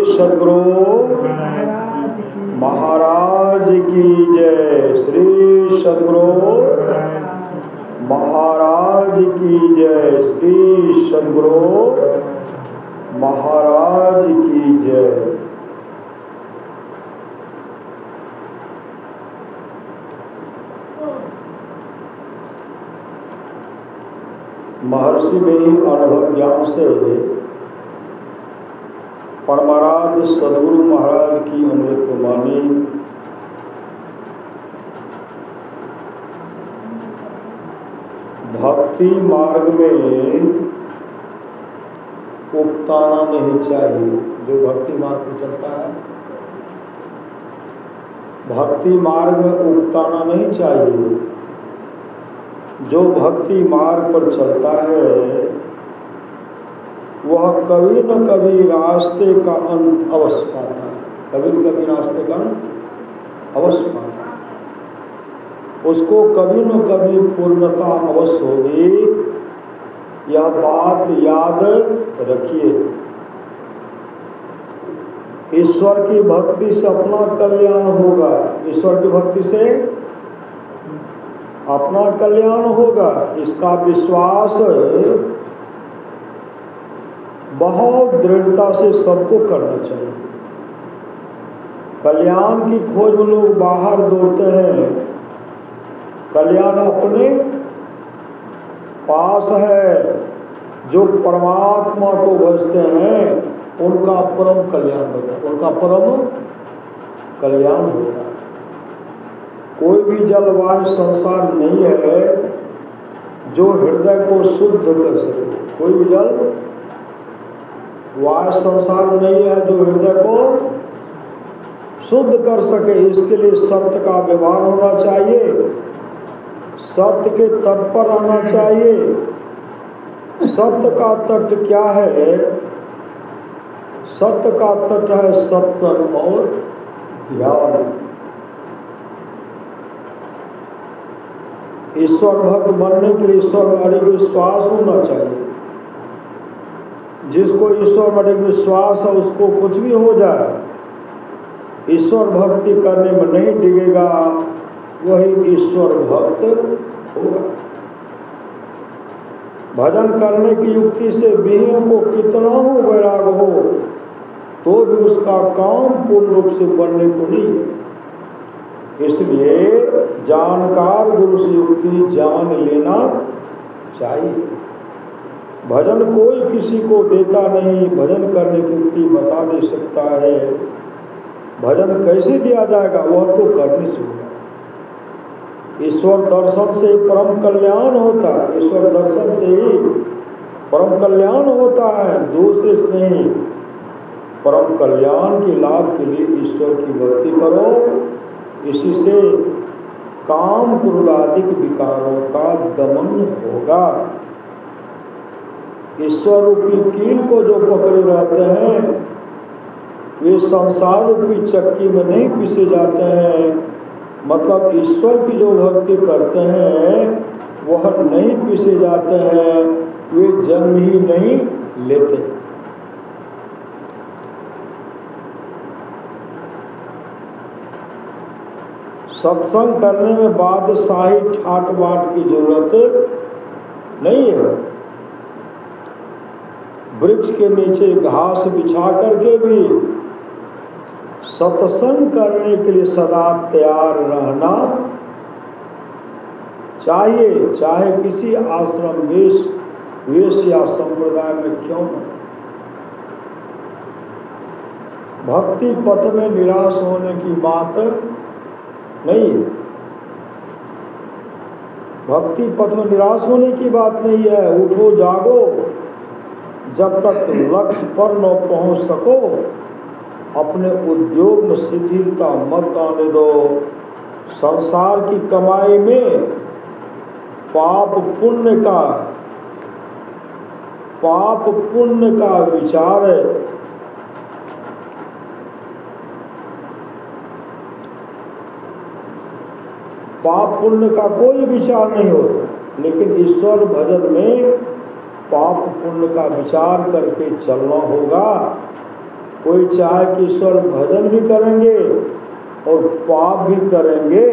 सद्गुरु महाराज की जय। श्री सद्गुरु महाराज की जय। श्री सद्गुरु महाराज की जय। महर्षि में ही अनुभव ज्ञान से परमाराध्य सद्गुरु महाराज की अमृत वाणी भक्ति मार्ग में उकताना नहीं चाहिए। जो भक्ति मार्ग पर चलता है, भक्ति मार्ग में उकताना नहीं चाहिए। जो भक्ति मार्ग पर चलता है वह कभी न कभी रास्ते का अंत अवश्य पाता है। कभी न कभी रास्ते का अंत अवश्य पाता है। उसको कभी न कभी पूर्णता अवश्य होगी। यह बात याद रखिए। ईश्वर की भक्ति से अपना कल्याण होगा। ईश्वर की भक्ति से अपना कल्याण होगा, इसका विश्वास बहुत दृढ़ता से सबको करना चाहिए। कल्याण की खोज में लोग बाहर दौड़ते हैं। कल्याण अपने पास है। जो परमात्मा को भजते हैं उनका परम कल्याण होता है। उनका परम कल्याण होता है। कोई भी जलवायु संसार नहीं है जो हृदय को शुद्ध कर सके। कोई भी जल वायु संसार नहीं है जो हृदय को शुद्ध कर सके। इसके लिए सत्य का व्यवहार होना चाहिए। सत्य के तट पर आना चाहिए। सत्य का तट क्या है? सत्य का तट है सत्संग और ध्यान। ईश्वर भक्त बनने के लिए ईश्वर में अडिग विश्वास होना चाहिए। जिसको ईश्वर में अडिग विश्वास है उसको कुछ भी हो जाए, ईश्वर भक्ति करने में नहीं डिगेगा, वही ईश्वर भक्त होगा। भजन करने की युक्ति से विहीन को कितना हो वैराग हो तो भी उसका काम पूर्ण रूप से बनने को नहीं है। इसलिए जानकार गुरु से युक्ति जान लेना चाहिए। भजन कोई किसी को देता नहीं। भजन करने की युक्ति बता दे सकता है। भजन कैसे दिया जाएगा वह तो करने से होगा। ईश्वर दर्शन से परम कल्याण होता है। ईश्वर दर्शन से ही परम कल्याण होता है, दूसरे से नहीं। परम कल्याण के लाभ के लिए ईश्वर की भक्ति करो। इसी से काम क्रोधादिक विकारों का दमन होगा। ईश्वर रूपी कील को जो पकड़े रहते हैं वे संसार रूपी चक्की में नहीं पीसे जाते हैं। मतलब ईश्वर की जो भक्ति करते हैं वह नहीं पीसे जाते हैं, वे जन्म ही नहीं लेते। सत्संग करने में बादशाही ठाट बाट की जरूरत नहीं है। वृक्ष के नीचे घास बिछा करके भी सत्संग करने के लिए सदा तैयार रहना चाहिए, चाहे किसी आश्रम वेश या संप्रदाय में क्यों न। भक्ति पथ में निराश होने की बात नहीं है। भक्ति पथ में निराश होने की बात नहीं है। उठो जागो, जब तक लक्ष्य पर न पहुंच सको अपने उद्योग में शिथिलता मत आने दो। संसार की कमाई में पाप पुण्य का विचार है। पाप पुण्य का कोई विचार नहीं होता, लेकिन ईश्वर भजन में पाप पुण्य का विचार करके चलना होगा। कोई चाहे कि ईश्वर भजन भी करेंगे और पाप भी करेंगे,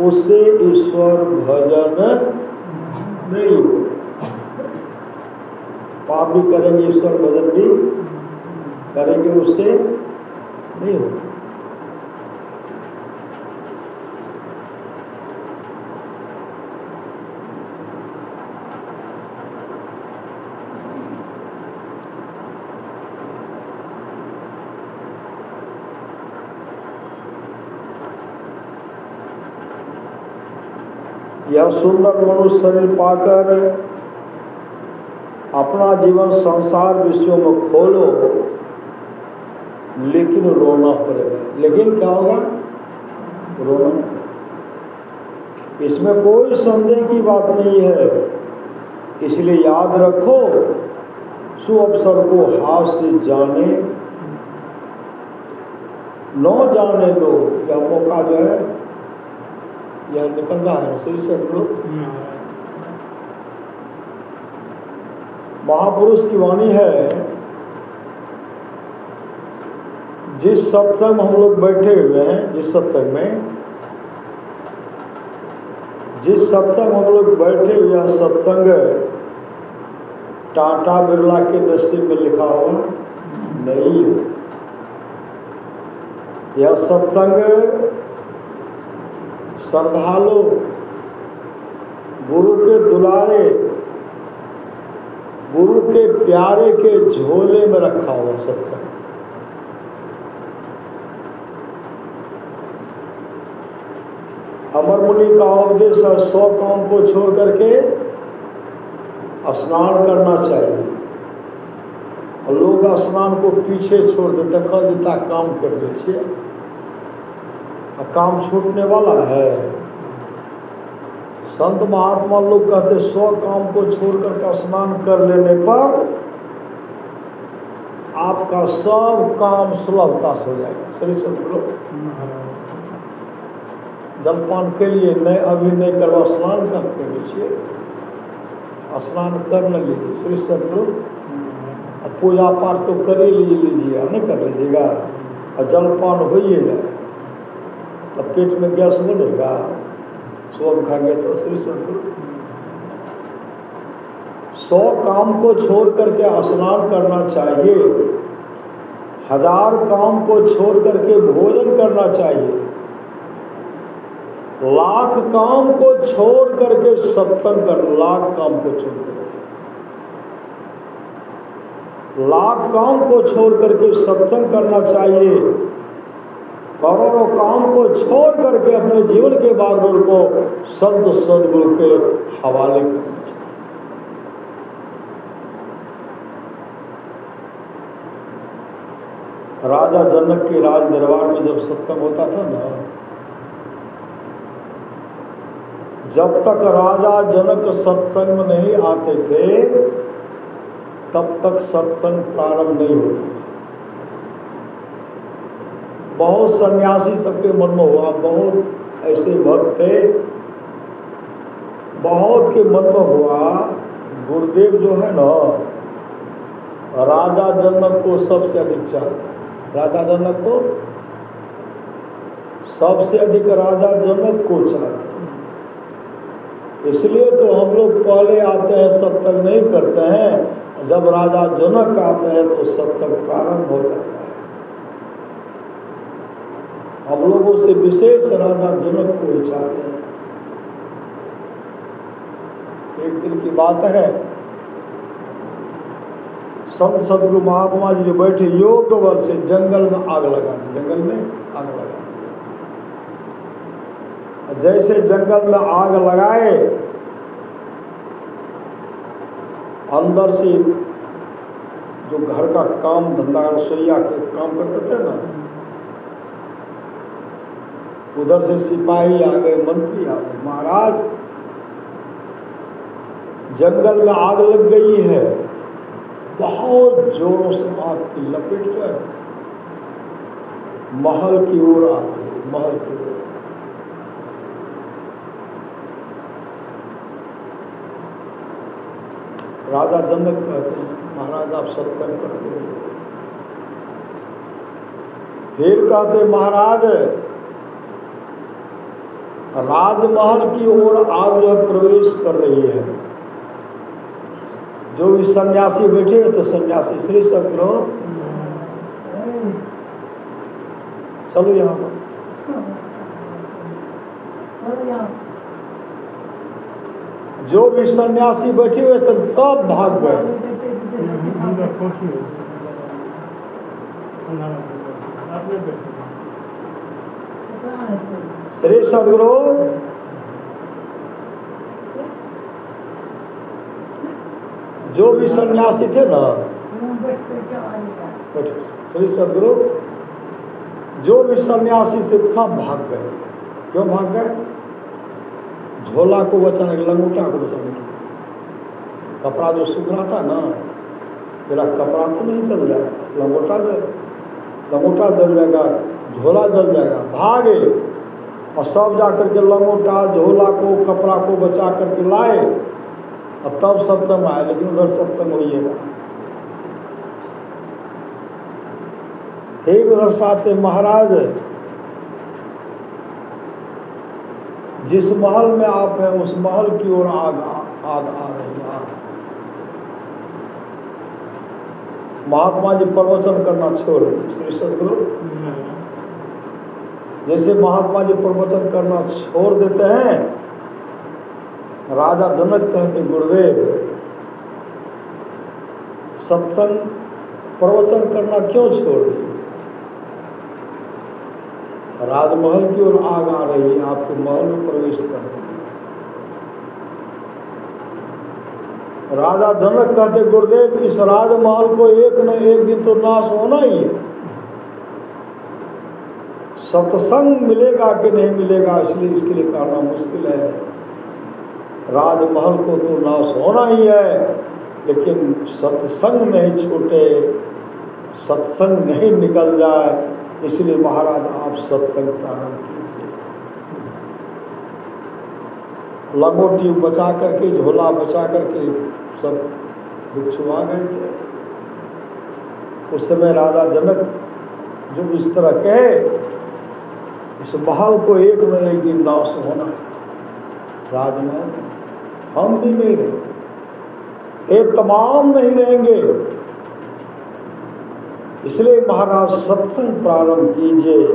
उससे ईश्वर भजन नहीं हो। पाप भी करेंगे, ईश्वर भजन भी करेंगे, उससे नहीं हो। यह सुंदर मनुष्य शरीर पाकर अपना जीवन संसार विषयों में खोलो, लेकिन रोना पड़ेगा। लेकिन क्या होगा? रोना पड़ेगा। इसमें कोई संदेह की बात नहीं है। इसलिए याद रखो, सुअवसर को हाथ से जाने न जाने दो। यह मौका जो है यह निकल रहा है। श्री सद्गुरु महापुरुष की वाणी है। जिस सत्संग में हम लोग बैठे हुए हैं, जिस सत्संग हम लोग बैठे हुए हैं, सत्संग टाटा बिरला के नसीब में लिखा हुआ नहीं है। यह सत्संग श्रद्धालु गुरु के दुलारे, गुरु के प्यारे के झोले में रखा हुआ सत्संग। अमर मुनि का उपदेश है, 100 काम को छोड़ करके स्नान करना चाहिए। और लोग स्नान को पीछे छोड़ देते, कल देता काम कर लीजिए, काम छूटने वाला है। संत महात्मा लोग कहते 100 काम को छोड़ करके स्नान कर लेने पर आपका सब काम सुलभता से हो जाएगा। श्री सद्गुरु जलपान के लिए नहीं, अभी नहीं करवा, स्नान करके लीजिए, स्नान कर न लीजिए। श्री सद्गुरु पूजा पाठ तो कर ही लीजिए, नहीं कर लीजिएगा और जलपान हो ही जाए तो पेट में गैस बनेगा, सोम खाएंगे तो। श्री सद्गुरु 100 काम को छोड़ करके स्नान करना चाहिए, 1000 काम को छोड़ करके भोजन करना चाहिए, 1,00,000 काम को छोड़ करके सत्संग कर, 1,00,000 काम को छोड़ करके, 1,00,000 काम को छोड़ करके सत्संग करना चाहिए, करोड़ों काम को छोड़ करके अपने जीवन के बागडोर को संत सद्गुरु के हवाले करना चाहिए। राजा जनक के राज दरबार में जब सत्संग होता था ना, जब तक राजा जनक सत्संग में नहीं आते थे तब तक सत्संग प्रारंभ नहीं होता था। बहुत सन्यासी सबके मन में हुआ, बहुत ऐसे भक्त थे, बहुत के मन में हुआ गुरुदेव जो है ना, राजा जनक को सबसे अधिक चाहते हैं। राजा जनक को सबसे अधिक राजा जनक को चाहते हैं। इसलिए तो हम लोग पहले आते हैं, सत्संग नहीं करते हैं। जब राजा जनक आते हैं तो सत्संग प्रारंभ हो जाता है। हम लोगों से विशेष राजा जनक को ही चाहते हैं। एक दिन की बात है, संत सद्गुरु महात्मा जी जो बैठे योग बल से जंगल में आग लगा दी, जंगल में आग लगा दी। जैसे जंगल में आग लगाए, अंदर से जो घर का काम धंधा रसोईया के काम करते थे ना, उधर से सिपाही आ गए, मंत्री आ गए, महाराज जंगल में आग लग गई है। बहुत जोरों से आग की लपेट जो है महल की ओर आ गई, महल की ओर। राजा जनक कहते हैं, महाराज आप सत्संग करते रहिए, फिर कहते महाराज राजमहल की ओर आग जो प्रवेश कर रही है, जो भी सन्यासी बैठे तो सन्यासी श्री सदगुरु चलो यहाँ पर, जो भी सन्यासी बैठे हुए थे सब भाग गए। श्री सदगुरु जो भी सन्यासी थे ना, श्री सदगुरु जो भी सन्यासी से सब भाग गए। क्यों भाग गए? झोला को बचाने के लिए, लंगोटा को बचाने के लिए। कपड़ा जो सूख रहा था ना, मेरा कपड़ा तो नहीं जल जाएगा, लंगोटा जल जाएगा, झोला जल जाएगा। भागे और सब जा करके लंगोटा झोला को कपड़ा को बचा करके लाए और तब सत्संग आए। लेकिन उधर सत्संग होइएगा। फिर उधर से आते महाराज, जिस महल में आप हैं उस महल की ओर आग आ रही है। महात्मा जी प्रवचन करना छोड़ दिए। श्री सदगुरु जैसे महात्मा जी प्रवचन करना छोड़ देते हैं, राजा जनक कहते गुरुदेव सत्संग प्रवचन करना क्यों छोड़ दिए? राजमहल की ओर आग आ रही है, आपके महल में प्रवेश कर रही है। राजा जनक कहते गुरुदेव इस राजमहल को एक न एक दिन तो नाश होना ही है। सत्संग मिलेगा कि नहीं मिलेगा इसलिए इसके लिए कहना मुश्किल है। राजमहल को तो नाश होना ही है, लेकिन सत्संग नहीं छूटे, सत्संग नहीं निकल जाए, इसलिए महाराज आप सत्संग प्रारंभ कीजिए। लंगोटी बचा करके, झोला बचा करके सब भिक्षु आ गए थे। उस समय राजा जनक जो इस तरह कहे, इस महल को एक न एक दिन नाश होना है, राजमहल हम भी नहीं रहेंगे, ये तमाम नहीं रहेंगे, इसलिए महाराज सत्संग प्रारंभ कीजिए।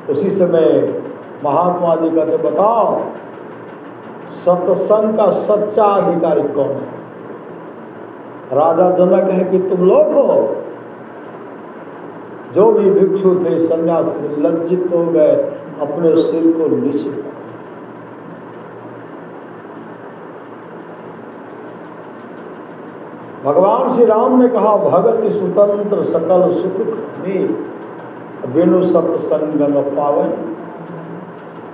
उसी समय महात्मा जी कहते बताओ सत्संग का सच्चा अधिकारी कौन है? राजा जनक है कि तुम लोग हो? जो भी भिक्षु थे सन्यासी लज्जित हो गए, अपने सिर को नीचे कर। भगवान श्री राम ने कहा भगति स्वतंत्र सकल सुख में बिनु सत्संग न पावे।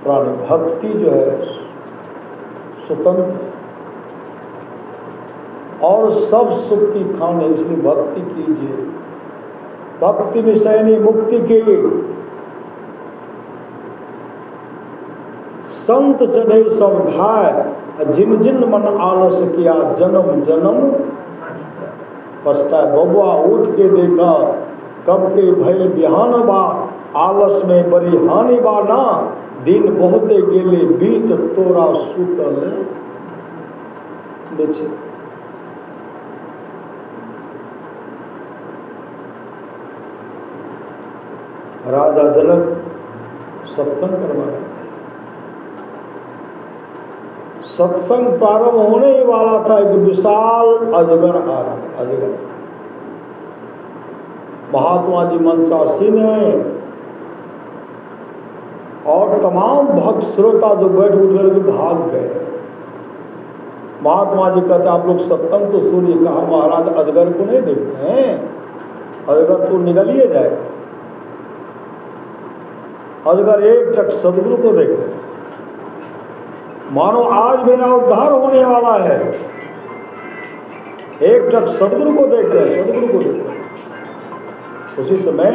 प्राणी भक्ति जो है स्वतंत्र और सब सुख की खान है, इसलिए भक्ति कीजिए। भक्ति निशैनी मुक्ति की संत चढ़े सब धाय, जिन जिन मन आलस किया जन्म जन्म पछताए। बबुआ उठ के देखा कब के भय बिहान बा, आलस में बड़ी हानि बा ना, दिन बहुते गेले बीत तोरा सुतल नीचे। राजा जनक सत्संग करवा रहे थे। सत्संग प्रारंभ होने ही वाला था, एक विशाल अजगर आ गया। अजगर महात्मा जी मंचासीन है और तमाम भक्त श्रोता जो बैठ उठ करके भाग गए। महात्मा जी कहते आप लोग सत्संग तो सुनिए। कहा महाराज अजगर को नहीं देखते हैं, अजगर तो निकल ही जाएगा। अजगर एक टक सदगुरु को देख रहे हैं, मानो आज मेरा उद्धार होने वाला है। एक टक सदगुरु को देख रहे हैं, सदगुरु को देख रहे हैं। उसी समय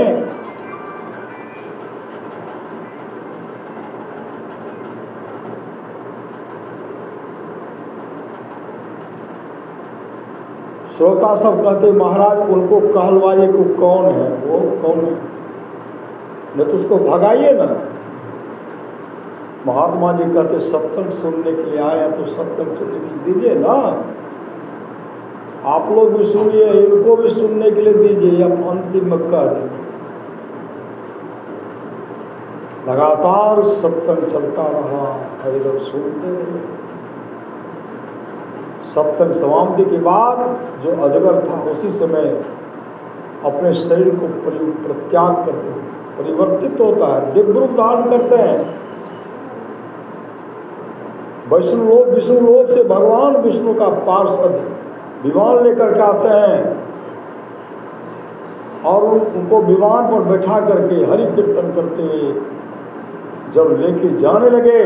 श्रोता सब कहते महाराज उनको कहलवाइए कि कौन है वो, कौन है, नहीं तो उसको भगाइए ना। महात्मा जी कहते सत्संग सुनने के लिए आए हैं तो सत्संग सुनने के लिए दीजिए ना, आप लोग भी सुनिए, इनको भी सुनने के लिए दीजिए। अब अंतिम में कह देंगे। लगातार सत्संग चलता रहा, अजगर सुनते रहे। सत्संग समाप्ति के बाद जो अजगर था उसी समय अपने शरीर को परित्याग करते, परिवर्तित होता है, दिव्य रूप धारण करते हैं। विष्णु लोक से भगवान विष्णु का पार्षद विमान लेकर के आते हैं और उनको विमान पर बैठा करके हरि कीर्तन करते हुए जब लेके जाने लगे,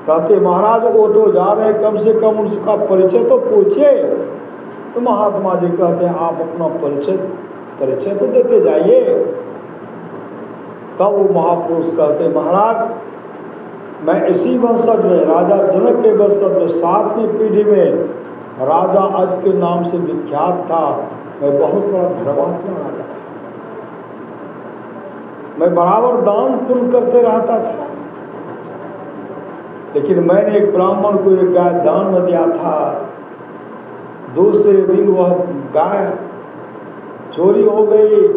कहते महाराज वो तो जा रहे हैं, कम से कम उसका परिचय तो पूछिए। तो महात्मा जी कहते हैं आप अपना परिचय तो देते जाइए। तब वो महापुरुष कहते महाराज मैं इसी वंशज में, राजा जनक के वंशज में 7वीं पीढ़ी में राजा अज के नाम से विख्यात था। मैं बहुत बड़ा धर्मात्मा राजा था, मैं बराबर दान पुण्य करते रहता था, लेकिन मैंने एक ब्राह्मण को एक गाय दान में दिया था। दूसरे दिन वह गाय चोरी हो गई,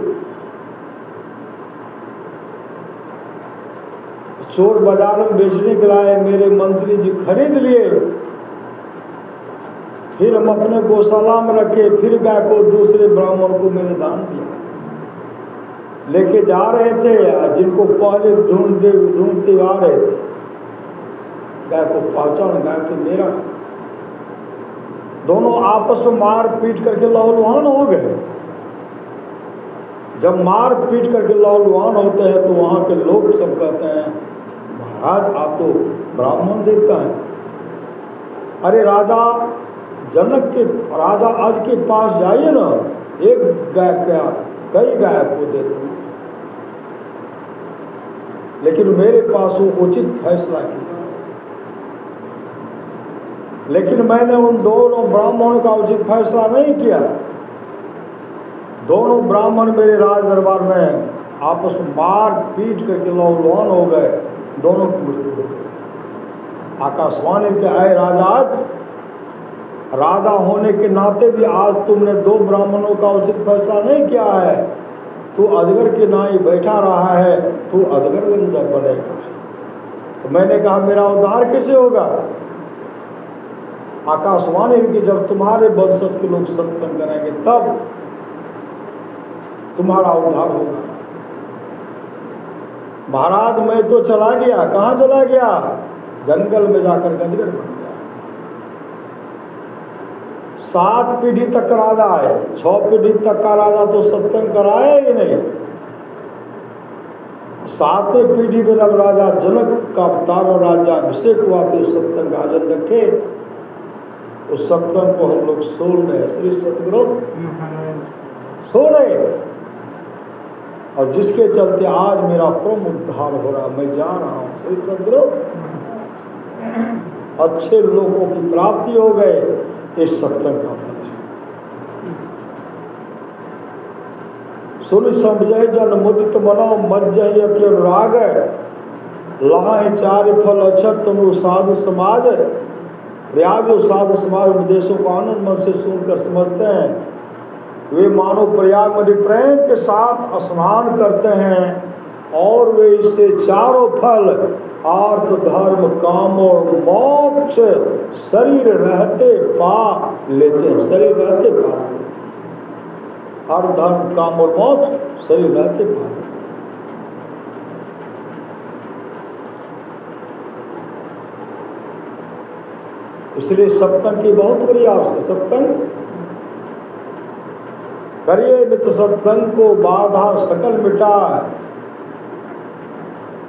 चोर बाजार में बेचने के लाए, मेरे मंत्री जी खरीद लिए। फिर हम अपने गौशाला में रखे, फिर गाय को दूसरे ब्राह्मण को मैंने दान दिया। लेके जा रहे थे, जिनको पहले ढूंढते आ रहे थे, गाय को पहचान, गाय तो मेरा। दोनों आपस में मार पीट करके लहूलुहान हो गए। जब मार पीट करके लहूलुहान होते हैं तो वहां के लोग सब कहते हैं महाराज आप तो ब्राह्मण देवता हैं। अरे राजा जनक के, राजा आज के पास जाइए ना, एक गाय क्या कई गाय आपको दे देंगे, लेकिन मेरे पास वो उचित फैसला किया। लेकिन मैंने उन दोनों ब्राह्मणों का उचित फैसला नहीं किया। दोनों ब्राह्मण मेरे राज दरबार में आपस में मार पीट करके लहूलुहान हो गए, दोनों की मृत्यु हो गई। आकाशवाणी के आए राजा, आज राजा होने के नाते भी आज तुमने 2 ब्राह्मणों का उचित फैसला नहीं किया है, तू अजगर के नाई बैठा रहा है, तू अजगर बनेगा। तो मैंने कहा मेरा उद्धार कैसे होगा? आकाशवाणी की जब तुम्हारे वंशज के लोग सत्संग करेंगे तब तुम्हारा उद्धार होगा। महाराज मैं तो चला गया, कहाँ चला गया? जंगल में जाकर अजगर बन गया। 7 पीढ़ी तक राजा है, 6 पीढ़ी तक का राजा तो सत्संग कराया ही नहीं। 7वें पीढ़ी में जब राजा जनक का अवतार और राजा अभिषेक हुआ तो सत्संग आयोजन रखे। उस सत्संग को हम लोग सुन रहे, श्री सतगुरु सुन रहे, और जिसके चलते आज मेरा परम उद्धार हो रहा, मैं जा रहा हूँ। श्री सतगुरु अच्छे लोगों की प्राप्ति हो गए, इस सत्संग का फल है। सुन समझे जन मुदित मनो मज्जहि अति अनुराग, लहाय 4 फल अक्षत तनु साधु समाज। प्रयाग जो साधु समाज उपदेशों को आनंद मन से सुनकर समझते हैं, वे मानो प्रयाग में प्रेम के साथ स्नान करते हैं और वे इससे 4 फल अर्थ धर्म काम और मोक्ष शरीर रहते पा लेते हैं। शरीर रहते पा लेते हैं, अर्थ धर्म काम और मोक्ष शरीर रहते पा लेते हैं। इसलिए सत्संग की बहुत बड़ी आवश्यकता। सत्संग करिए नित्य सत्संग को बाधा सकल मिटाए,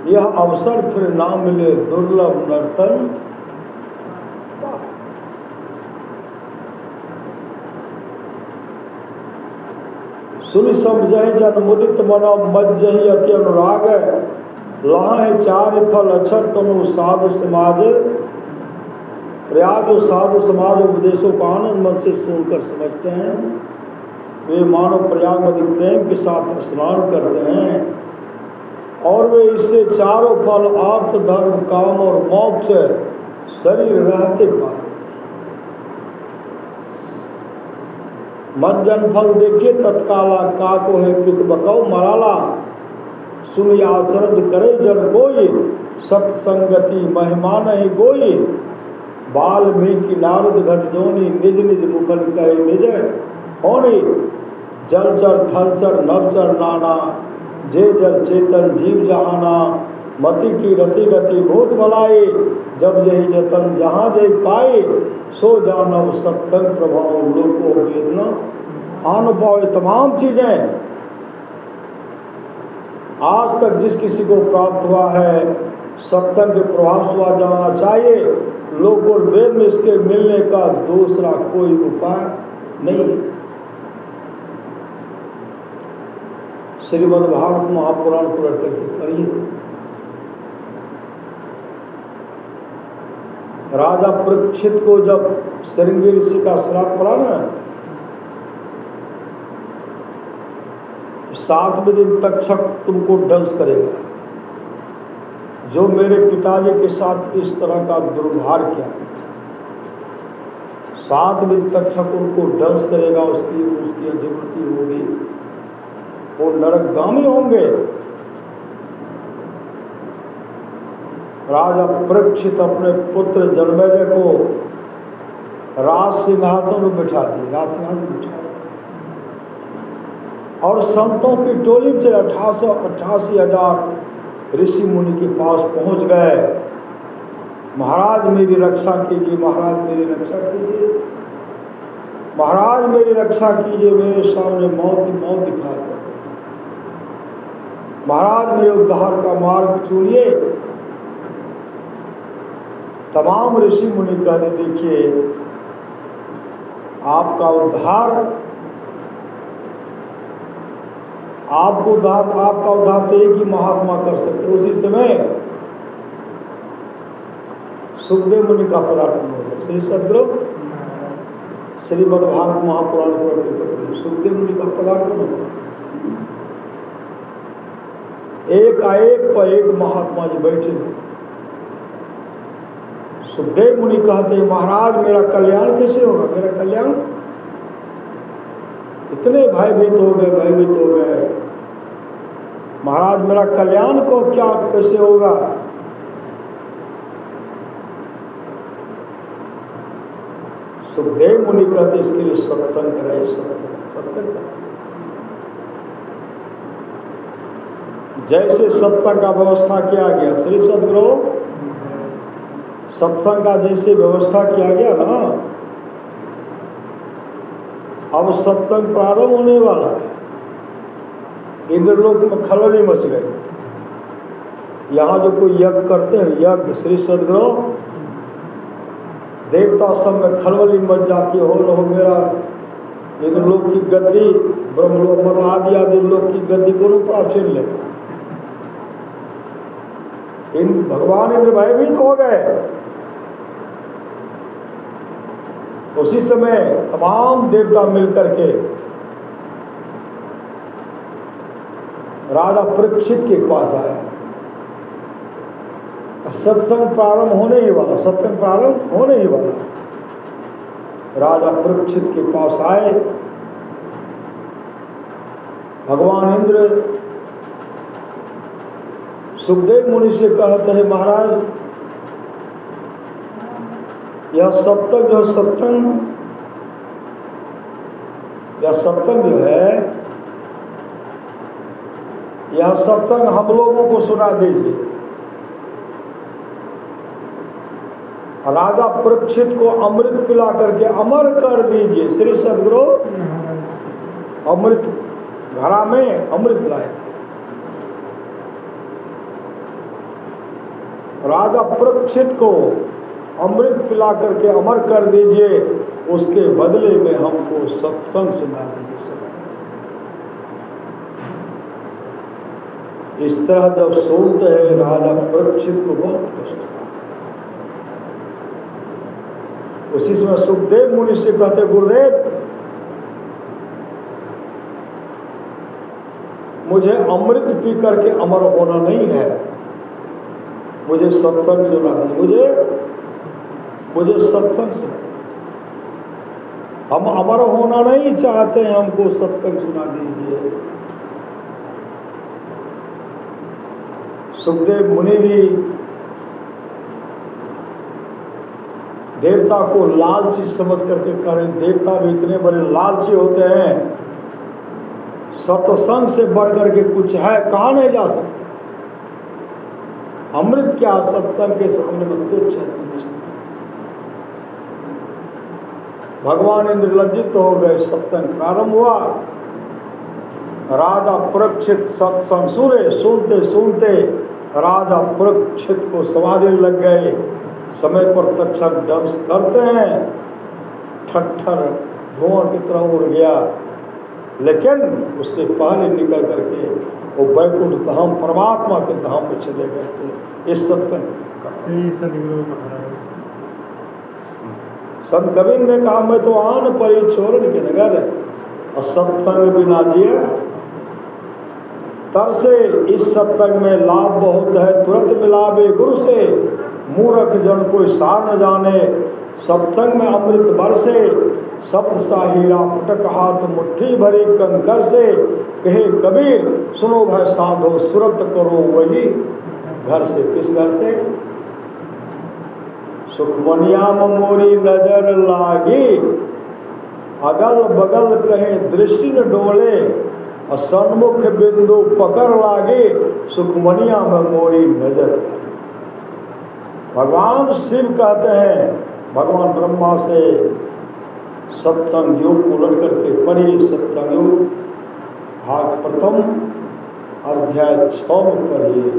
यह अवसर फिर ना मिले दुर्लभ नर्तन। सुन समझे जन मुदित मनो मज्जहि अति अनुराग, लहाय 4 फल अक्षत तनु साधु समाज। प्रयाग जो साधु समाज उपदेशों को आनंद मन से सुनकर समझते हैं, वे मानव प्रयाग में प्रेम के साथ स्नान करते हैं और वे इससे चारों फल अर्थ धर्म काम और मोक्ष शरीर रहते पा लेते हैं। मज्जन फल देखे तत्काला काको है पिक बकाओ मराला, सुन आचरण करे जन कोई, सत्संगति महिमान है गोई, वाल्मीकि नारद घट जोनी, निज निज मुखन कहे निज होनी, जलचर थलचर नवचर नाना, जे जल चेतन जीव जहाना, मति की रति गति भूत भलाई, जब यही जतन जहाँ जय पाए, सो जानव सत्संग प्रभाव लोको वेदना अनुभव। तमाम चीजें आज तक जिस किसी को प्राप्त हुआ है सत्संग के प्रभाव से वह जानना चाहिए। लोक और वेद में इसके मिलने का दूसरा कोई उपाय नहीं है। श्रीमद् भागवत महापुराण को रट करके पढ़िए। राजा परीक्षित को जब श्रृंगी ऋषि का श्राप पड़ा ना, 7वें दिन तक्षक तुमको दंश करेगा, जो मेरे पिताजी के साथ इस तरह का दुर्भार किया है। 7वें दिन तक्षक उनको दंश करेगा, उसकी अधिपति होगी, वो नरकगामी होंगे। राजा परीक्षित अपने पुत्र जन्मेजय को राज सिंहासन में बिठा दिए, राज सिंहासन बिठाया और संतों की टोली में 88,000 ऋषि मुनि के पास पहुंच गए। महाराज मेरी रक्षा कीजिए, महाराज मेरी रक्षा कीजिए, महाराज मेरी रक्षा कीजिए, मेरे सामने मौत ही मौत दिखाई पड़ रही, महाराज मेरे उद्धार का मार्ग चुनिए। तमाम ऋषि मुनि कहते देखिए आपका उद्धार, आपका उद्धार तो एक ही महात्मा कर सकते। उसी समय सुखदेव मुनि का पदार्पण हो गया। श्री सद्गुरु श्रीमद् भागवत महापुराण को सुखदेव मुनि का पदार्पण हो गया। एक पर एक महात्मा जी बैठे हुए। सुखदेव मुनि कहते हैं महाराज मेरा कल्याण कैसे होगा, मेरा कल्याण? इतने भयभीत हो गए, महाराज मेरा कल्याण को क्या कैसे होगा? सुखदेव मुनि कहते इसके लिए सत्संग कराइए, सत्संग कराइए। जैसे सत्संग का व्यवस्था किया गया, श्री सद्गुरु सत्संग का जैसे व्यवस्था किया गया ना, अब सत्संग प्रारंभ होने वाला है। इंद्रलोक में खलबली मच गई। यहाँ जो कोई यज्ञ करते हैं, यज्ञ श्री सद्गुरु देवता सब में खलबली मच जाती है। हो मेरा इंद्रलोक की गद्दी, ब्रह्मलोक मतलब आदि लोक की गद्दी को प्राप्त छीन लेगा। भगवान इंद्र भयभीत हो गए। उसी समय तमाम देवता मिलकर के राजा परीक्षित के पास आए। सत्संग प्रारंभ होने ही वाला, सत्संग प्रारंभ होने ही वाला। राजा परीक्षित के पास आए। भगवान इंद्र सुखदेव मुनि से कहते हैं महाराज यह सत्संग जो है यह सत्संग हम लोगों को सुना दीजिए। राजा परीक्षित को अमृत पिला करके अमर कर दीजिए। श्री सद्गुरु अमृत घड़ा में अमृत लाए थे। राजा परीक्षित को अमृत पिला करके अमर कर दीजिए, उसके बदले में हमको सत्संग सुना दीजिए। इस तरह जब सुनते हैं राजा परीक्षित को बहुत कष्ट हुआ। उसी समय सुखदेव मुनि से कहते, गुरुदेव मुझे अमृत पी करके अमर होना नहीं है, मुझे सत्संग सुना दीजिए, मुझे सत्संग सुना दीजिए। हम अमर होना नहीं चाहते हैं, हमको सत्संग सुना दीजिए। सुखदेव मुनि भी देवता को लालची समझ करके कह रहे, देवता भी इतने बड़े लालची होते हैं, सत्संग से बढ़ करके कुछ है, कहा नहीं जा सकता। अमृत क्या सत्संग के सामने में तुच्छ है, तुच्छ। भगवान इंद्र लज्जित हो गए। सत्संग प्रारंभ हुआ। राजा परीक्षित सत्संग सुने, सुनते सुनते राजा परीक्षित को समाधि लग गए। समय पर तक्षक डांस करते हैं, ठट्ठर धुआं की तरह उड़ गया, लेकिन उससे पहले निकल करके वो वैकुंठ धाम, परमात्मा के धाम में चले गए थे। इस सत्संग श्री सद्गुरु महाराज संत कबीर ने कहा, मैं तो आन परी छोरन के नगर, और सत्संग बिना जिए तरसे। इस सत्संग में लाभ बहुत है, तुरंत मिलावे गुरु से, मूर्ख जन कोई सार न जाने। सत्संग में अमृत बरसे, शब्द सा हीरा फटक हाथ मुट्ठी भरी कंकर से। कहे कबीर सुनो भय साधो, सुरत करो वही घर से। किस घर से? सुखमनियाम मोरी नजर लागी, अगल बगल कहे दृष्टि न डोले, और सन्मुख बिंदु पकड़ लागे, सुखमनिया में मोरी नजर लागी। भगवान शिव कहते हैं, भगवान ब्रह्मा से सत्संग योग को उलट करके पढ़िए। सत्संग योग भाग प्रथम अध्याय 6 में पढ़िए।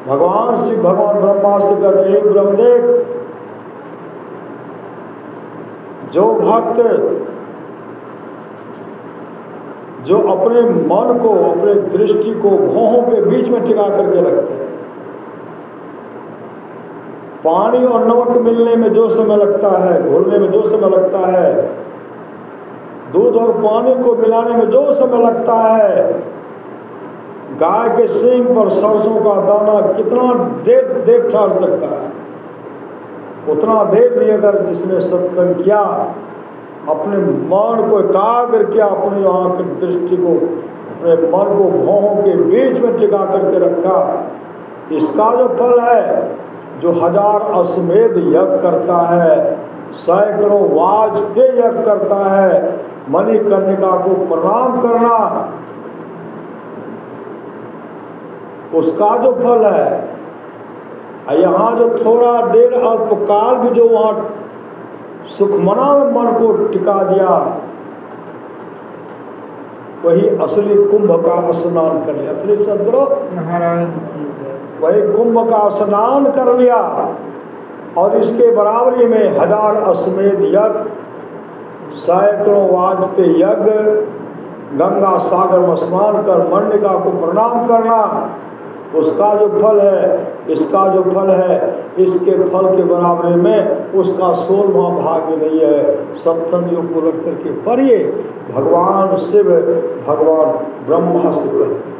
भगवान शिव भगवान ब्रह्मा से कहते हैं, ब्रह्मदेव जो भक्त जो अपने मन को, अपने दृष्टि को भौहों के बीच में टिका करके रखते हैं, पानी और नमक मिलने में जो समय लगता है, घुलने में जो समय लगता है, दूध और पानी को मिलाने में जो समय लगता है, गाय के सींग पर सरसों का दाना कितना देर ठहर सकता है, उतना देर भी अगर जिसने सत्संग किया, अपने मन को एकाग्र किया, अपनी आँख की दृष्टि को, अपने मन को भौहों के बीच में टिका करके रखा, इसका जो फल है, जो 1000 अश्वमेध यज्ञ करता है, सैकड़ों वाजपेयी यज्ञ करता है, मणिकर्णिका को प्रणाम करना, उसका जो फल है, यहाँ जो थोड़ा देर अल्पकाल भी जो वहाँ सुखमना में मन को टिका दिया, वही असली कुंभ का स्नान कर लिया। श्री सद्गुरु महाराज वही कुंभ का स्नान कर लिया, और इसके बराबरी में 1000 अश्वमेध यज्ञ, सैकड़ों वाजपेयी यज्ञ, गंगा सागर में स्नान कर मणिका को प्रणाम करना, उसका जो फल है, इसका जो फल है, इसके फल के बराबरी में उसका 16वां भाग भी नहीं है। सत्संग योग को उलट करके पढ़िए। भगवान शिव भगवान ब्रह्मा से कहते हैं,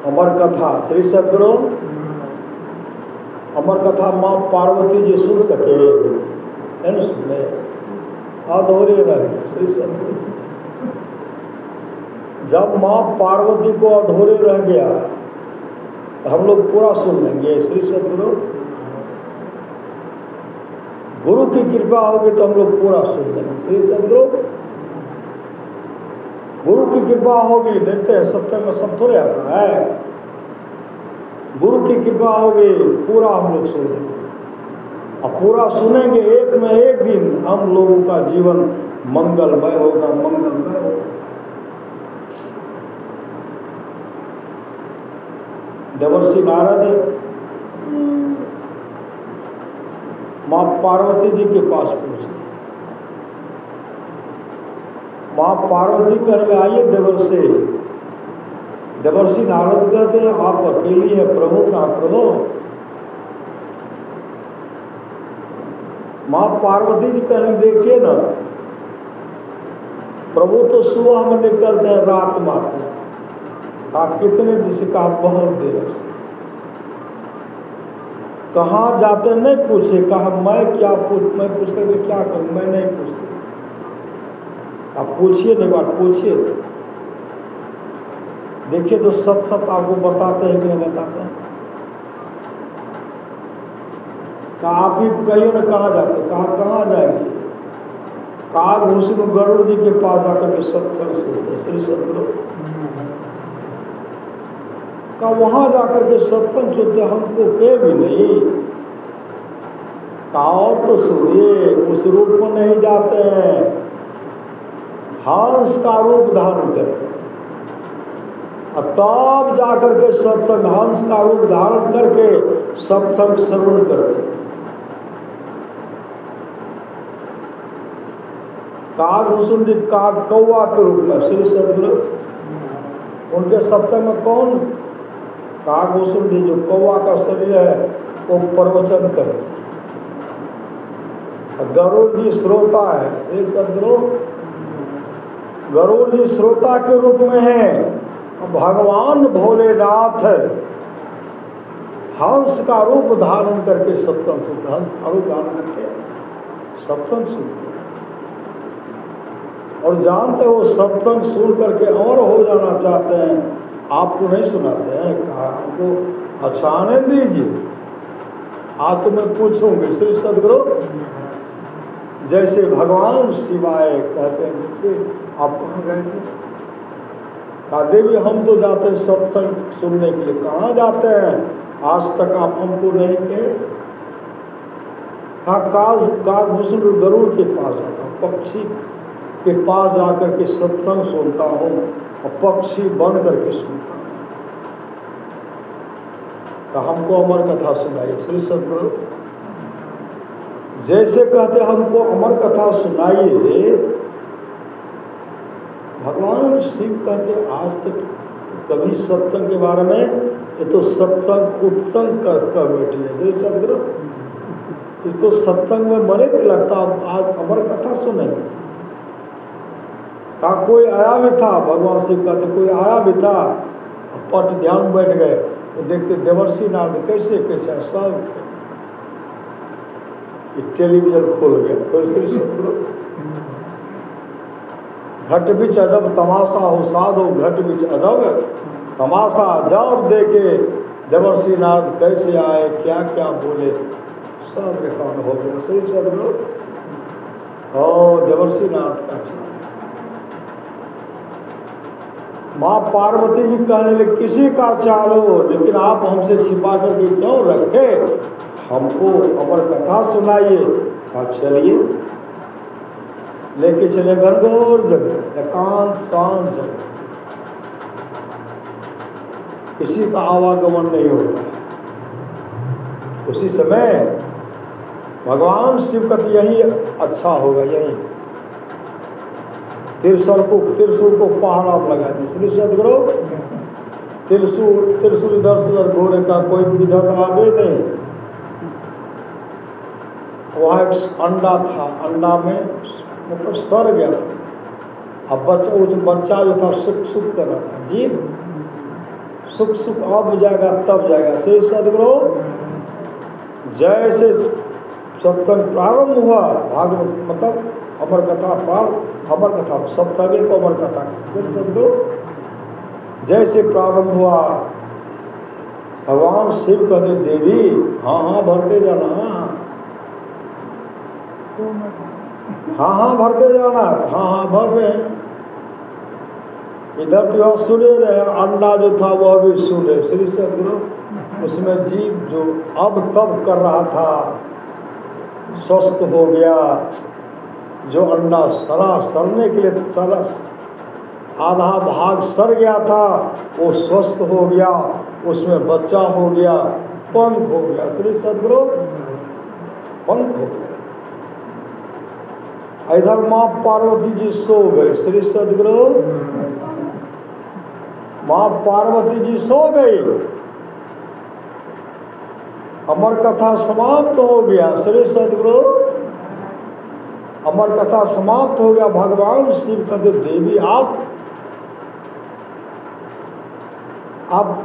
अमर कथा श्री सद्गुरु अमर कथा माँ पार्वती जी सुन सके, नहीं सुने, अधूरे रह गए। श्री सद्गुरु जब माँ पार्वती को अधूरे रह गया तो हम लोग पूरा सुन लेंगे। श्री सद्गुरु गुरु की कृपा होगी तो हम लोग पूरा सुन लेंगे। श्री सद्गुरु गुरु की कृपा होगी, देखते हैं सत्संग में सब थोड़े आता है, गुरु की कृपा होगी पूरा हम लोग सुन लेंगे, और पूरा सुनेंगे, एक न एक दिन हम लोगों का जीवन मंगलमय होगा, मंगलमय होगा। देवर्षि नारद माँ पार्वती जी के पास पहुंचे। माँ पार्वती कहने आइए देवर्षि नारद कहते हैं आप अकेली है, प्रभु कहाँ प्रभु? माँ पार्वती जी कहने देखिए ना, प्रभु तो सुबह में निकलते हैं, रात में आते हैं। कहा कितने दिन से? कहा बहुत देर से। कहाँ जाते नहीं पूछे। कहा मैं पूछ करके क्या करूं, मैं नहीं पूछती। आप पूछिए नहीं, बात पूछिए नहीं। देखिए तो सब आपको बताते हैं कि नहीं बताते हैं? कहा आप ही कहिए ना कहाँ जाते? कहा कहाँ जाएंगे? कहा उसी में गरुड़ जी के पास आकर के सत्संग सुनते, श्री सदगुरु। का वहां जाकर के सत्संग सुनते, हमको के भी नहीं। कहा और तो सुनिए, उस रूप में नहीं जाते हैं, हंस का रूप धारण करते हैं। तब जाकर के सत्संग, हंस का रूप धारण करके सत्संग श्रवण करते हैं। काग भूषुंडी, काग कौवा के रूप में श्री सदगुरु। उनके सत्संग में कौन? काग भूषुंडी जो कौवा का शरीर है वो प्रवचन करते हैं। गरुड़ जी श्रोता है, श्री सदगुरु। गरुड़ जी श्रोता के रूप में है। भगवान भोलेनाथ हंस का रूप धारण करके सत्संग सुनते, हंस का रूप धारण करके सत्संग सुनते हैं। और जानते हो सत्संग सुन करके अमर हो जाना चाहते हैं, आपको नहीं सुनाते हैं। कहा हमको अच्छा आनंद दीजिए, आज तो मैं पूछूंगी श्री सदगुरु। जैसे भगवान शिवाय कहते हैं, देखिए आप कहाँ गए थे? कहा देवी हम तो जाते हैं सत्संग सुनने के लिए। कहाँ जाते हैं? आज तक आप हमको नहीं कहे। हाँ काग भूषण गरुड़ के पास आता हूँ, पक्षी के पास जाकर के सत्संग सुनता हूँ और पक्षी बन करके सुनता हूँ। कहा हमको अमर कथा सुनाइए श्री सदगुरु। जैसे कहते हमको अमर कथा सुनाइए, भगवान शिव कहते आज तक तो कभी सत्संग के बारे में, ये तो सत्संग उत्संग कर बैठी है श्री सदगुरु। इसको सत्संग में मन नहीं लगता, आज अमर कथा सुनेंगे। कहा कोई आया भी था, भगवान शिव कहते कोई आया भी था, पट ध्यान बैठ गए तो देखते देवर्षि नारद कैसे कैसे सब टेलीविजन खोल गया। फिर श्री सदगुरु घट बिच अजब तमाशा हो साधो, घट बिच अजब तमाशा जब देखे देवर्षि नारद कैसे आए, क्या क्या बोले, सब रिकॉर्ड हो गया श्री सदगुरु। देवर्षि नारद का अच्छा। माँ पार्वती जी कहने लगे किसी का चालो, लेकिन आप हमसे छिपा करके क्यों रखे? हमको अमर कथा सुनाइए। कहा चलिए, लेके चले घनघोर जगह, एकांत शांत जगह, किसी का आवागमन नहीं होता है। उसी समय भगवान शिव का यही अच्छा होगा, यही त्रिशूल को पहरा लगा दी श्री सदगुरु। त्रिशूल इधर से उधर घोड़े का कोई इधर आवे नहीं। वहाँ एक अंडा था, अंडा में मतलब सड़ गया था। अब बच्चा जो था सुख कर रहा था, जीव सुख अब जाएगा तब जाएगा श्री सदगुरु। जैसे सत्संग प्रारंभ हुआ, भागवत मतलब अमर कथा अमर कथा सत्संगे को अमर कथा श्री सदगुरु। जैसे प्रारंभ हुआ, भगवान शिव कहते देवी हाँ भरते जाना, हाँ भरते जाना। हाँ भर रहे हैं। इधर तो सुने रहे, अंडा जो था वह भी सुने श्री सदगुरु। उसमें जीव जो अब तब कर रहा था स्वस्थ हो गया। जो अंडा सड़ने के लिए आधा भाग सड़ गया था वो स्वस्थ हो गया, उसमें बच्चा हो गया, पंख हो गया श्री सदगुरु, पंख हो गया। इधर माँ पार्वती जी सो गए। श्री सदगुरु माँ पार्वती जी सो गई, अमर कथा समाप्त हो गया। श्री सदगुरु अमर कथा समाप्त हो गया। भगवान शिव कहते देवी आप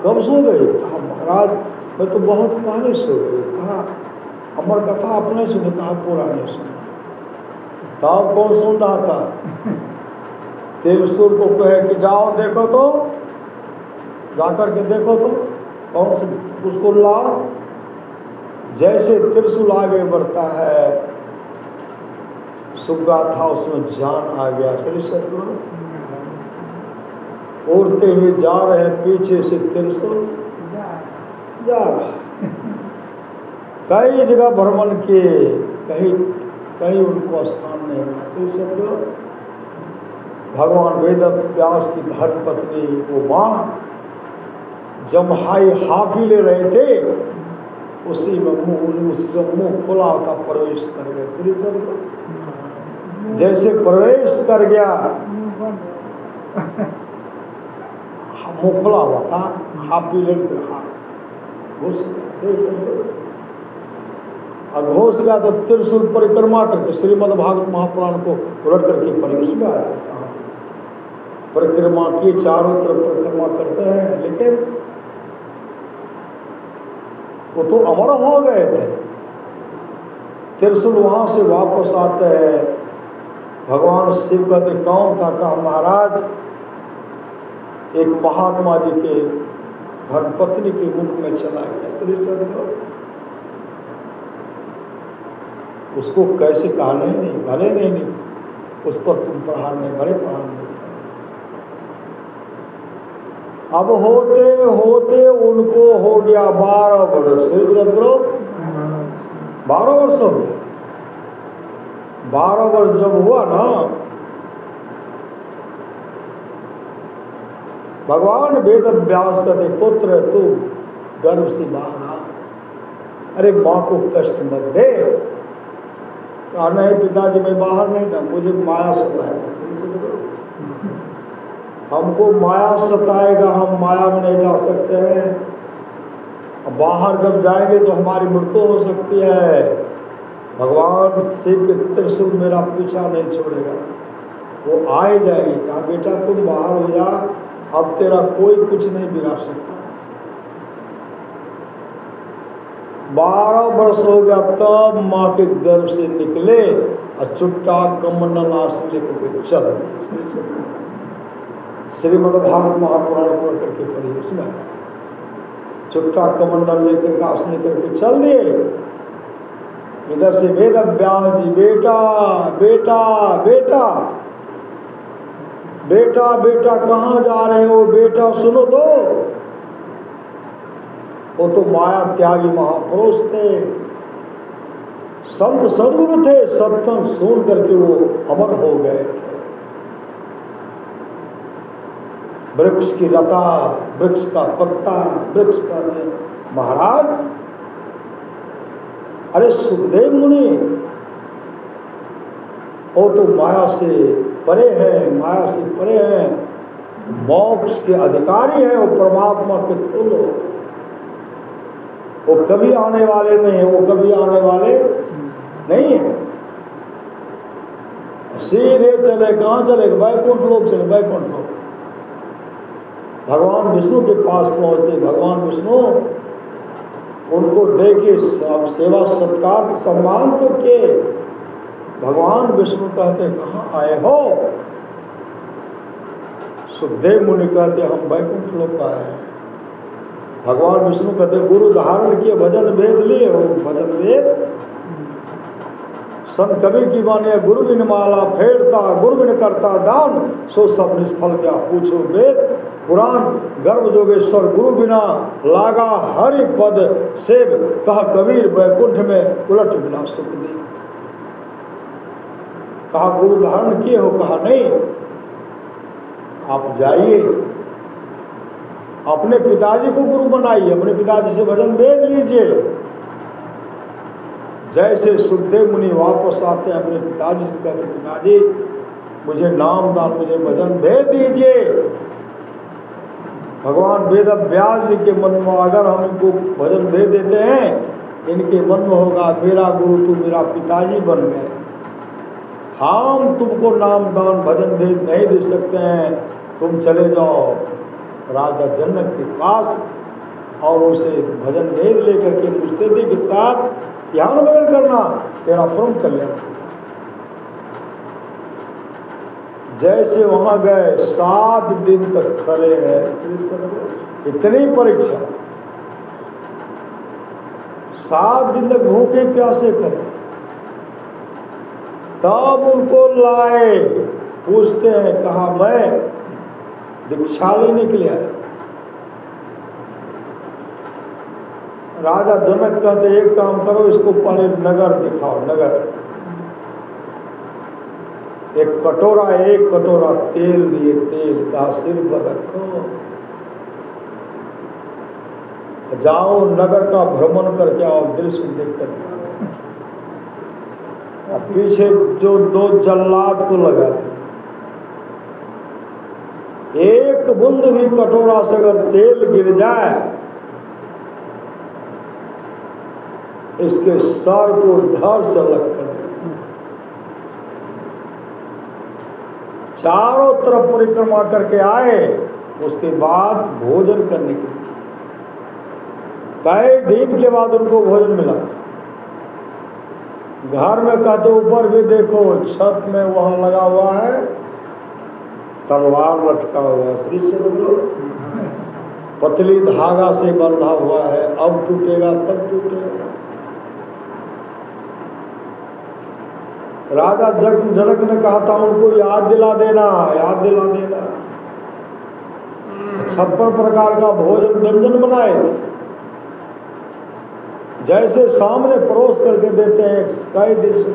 कब सो गए? कहा महाराज मैं तो बहुत पहले सो गई। कहा अमर कथा आपने सुनी? कहा पूरा नहीं सुनी। तब कौन सुन रहा था? त्रिशूल को कहे कि जाओ देखो तो, जाकर के देखो तो कौन सुन, उसको लाओ। जैसे त्रिशूल आगे बढ़ता है, सुग्गा था उसमें जान आ गया। श्री सदगुरु उड़ते हुए जा रहे हैं, पीछे से त्रिशूल जा रहा है। कई जगह भ्रमण किए, कहीं उनको स्थान नहीं मिला। श्री सदगुरु भगवान वेद व्यास की धर्म पत्नी वो माँ जमहाई हाफी ले रहे थे, उसी में मुंह खुला होता प्रवेश कर गए। श्री सदगुरु जैसे प्रवेश कर गया, मुंह खुला हुआ था, हाफी लड़ते रहा, घुस गया। श्री सदगुरु घोष गया तो त्रिशूल परिक्रमा करके श्रीमद् भागवत महापुराण को उलट करके पढ़ी, उसमें आया है कहानी। परिक्रमा की चारों तरफ परिक्रमा करते हैं, लेकिन वो तो अमर हो गए थे। त्रिशूल वहां से वापस आते हैं। भगवान शिव कहते कौन था? कहा महाराज एक महात्मा जी के धर्मपत्नी के मुख में चला गया। श्री सदगुरु उसको कैसे कहा? नहीं भले नहीं, उस पर तुम प्रहार नहीं, भले प्रहार नहीं किया। अब होते होते उनको हो गया 12 वर्ष। श्री सदगुरु 12 वर्ष हो गया। 12 वर्ष जब हुआ ना, भगवान वेद व्यास कहते पुत्र तू गर्भ से बाहर आ, अरे माँ को कष्ट मत दे। कहा नहीं पिताजी मैं बाहर नहीं था, मुझे माया सताएगा। श्री सदगुरु हमको माया सताएगा, हम माया में नहीं जा सकते हैं। बाहर जब जाएंगे तो हमारी मृत्यु हो सकती है। भगवान शिव के त्रिशूल मेरा पीछा नहीं छोड़ेगा, वो आ ही जाएंगे। कहा बेटा तुम बाहर हो जा, अब तेरा कोई कुछ नहीं बिगाड़ सकता। 12 वर्ष हो गया तब माँ के गर्भ से निकले और चुट्टा कमंडल आसन लेकर के चल दिए। श्री सदगुरु श्रीमद् भागवत महापुराण पढ़ करके पढ़ी, उसमें है चुट्टा कमंडल लेकर के आसन लेकर के चल दिए। इधर से वेद व्यास जी बेटा बेटा बेटा बेटा बेटा कहाँ जा रहे हो? बेटा सुनो तो, वो तो माया त्यागी महापुरुष थे, संत सदगुरु थे। सत्संग सुन करके वो अमर हो गए थे। वृक्ष की लता, वृक्ष का पत्ता, वृक्ष का महाराज, अरे सुखदेव मुनि वो तो माया से परे हैं, माया से परे हैं, मोक्ष के अधिकारी हैं, वो परमात्मा के तुल्य हो गए। वो कभी आने वाले नहीं है, वो कभी आने वाले नहीं है। सीधे चले, कहाँ चले? वैकुंठ लोक चले, वैकुंठ लोक। भगवान विष्णु के पास पहुंचते, भगवान विष्णु उनको देखे, सेवा सत्कार सम्मान तो किए। भगवान विष्णु कहते कहाँ आए हो? सुखदेव मुनि कहते हम वैकुंठ लोक आए हैं। भगवान विष्णु कहते गुरु धारण किए, भजन वेद लिए हो। भजन वेद संत कबीर की माने गुरु बिन माला फेरता, गुरु बिन करता दान, सो सब निष्फल क्या पूछो वेद। पुराण गर्भ जोगेश्वर गुरु बिना लागा हरि पद सेव, कहा कबीर वैकुंठ में उलट बिना सुख दे। कहा गुरु धारण किए हो? कहा नहीं। आप जाइए, अपने पिताजी को गुरु बनाइए, अपने पिताजी से भजन वेद लीजिए। जैसे सुखदेव मुनि वापस आते हैं अपने पिताजी से, कहते पिताजी मुझे नाम दान, मुझे भजन भेज दीजिए। भगवान वेद व्यास जी के मन में अगर हम इनको भजन भेज देते हैं, इनके मन में होगा मेरा गुरु तू मेरा पिताजी बन गए, हम तुमको नाम दान भजन भेज नहीं दे सकते हैं, तुम चले जाओ राजा जनक के पास और उसे भजन भेद लेकर के मुस्तैदी के साथ ध्यान भजन करना, तेरा परम कल्याण होगा। जैसे वहां गए 7 दिन तक खड़े हैं, इतनी परीक्षा, 7 दिन तक भूखे प्यासे करे, तब उनको लाए, पूछते हैं, कहा मैं दीक्षा लेने के लिए आया। राजा जनक कहते एक काम करो, इसको पहले नगर दिखाओ। नगर एक कटोरा तेल दिए, तेल का सिर पर रखो, जाओ नगर का भ्रमण करके आओ, दृश्य देख करके आओ। पीछे जो 2 जल्लाद को लगा दिए, एक बूंद भी कटोरा से अगर तेल गिर जाए, इसके सर को धड़ से अलग कर देना। चारों तरफ परिक्रमा करके आए, उसके बाद भोजन करने के लिए कई दिन के बाद उनको भोजन मिला। घर में कहते ऊपर भी देखो, छत में वहां लगा हुआ है तलवार लटका हुआ, श्री सद्गुरु पतली धागा से बंधा हुआ है, अब टूटेगा तब टूटेगा। राजा जनक ने कहा था उनको याद दिला देना, याद दिला देना। 56 प्रकार का भोजन व्यंजन बनाए थे, जैसे सामने परोस करके देते हैं, कई दिन से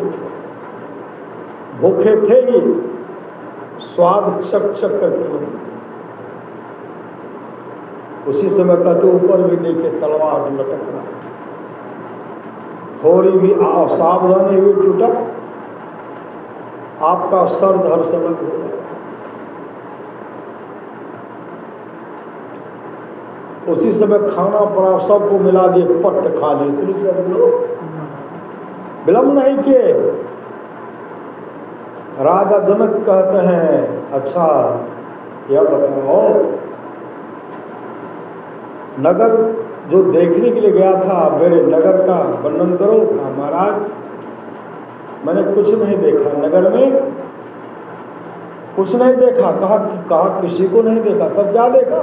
भूखे थे ही, स्वाद चक चक करके बनते। उसी समय कहते ऊपर भी देखे तलवार लटक रहा है, थोड़ी भी सावधानी हुई टूटक, आपका सर धड़ से अलग हो जाएगा। उसी समय खाना पड़ा, सबको मिला दिए, पट खा लिए। श्री सद्गुरु विलंब नहीं किए। राजा जनक कहते हैं अच्छा यह बताओ, नगर जो देखने के लिए गया था, मेरे नगर का वर्णन करो। कहा महाराज मैंने कुछ नहीं देखा, नगर में कुछ नहीं देखा। कहा किसी को नहीं देखा, तब क्या देखा?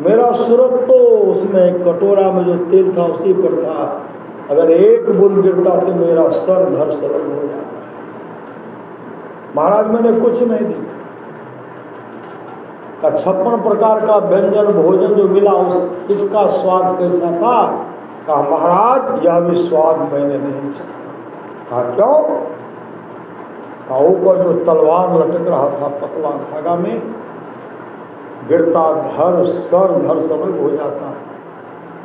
मेरा सूरत तो उसमें कटोरा में जो तेल था उसी पर था, अगर एक बूंद गिरता तो मेरा सर धड़ से अलग हो जाता। महाराज मैंने कुछ नहीं देखा। का 56 प्रकार का व्यंजन भोजन जो मिला, उस इसका स्वाद कैसा था? कहा महाराज यह भी स्वाद मैंने नहीं चाहा। कहा क्यों? कहा ऊपर जो तलवार लटक रहा था पतला धागा में, गिरता धड़ सर धड़ से अलग हो जाता,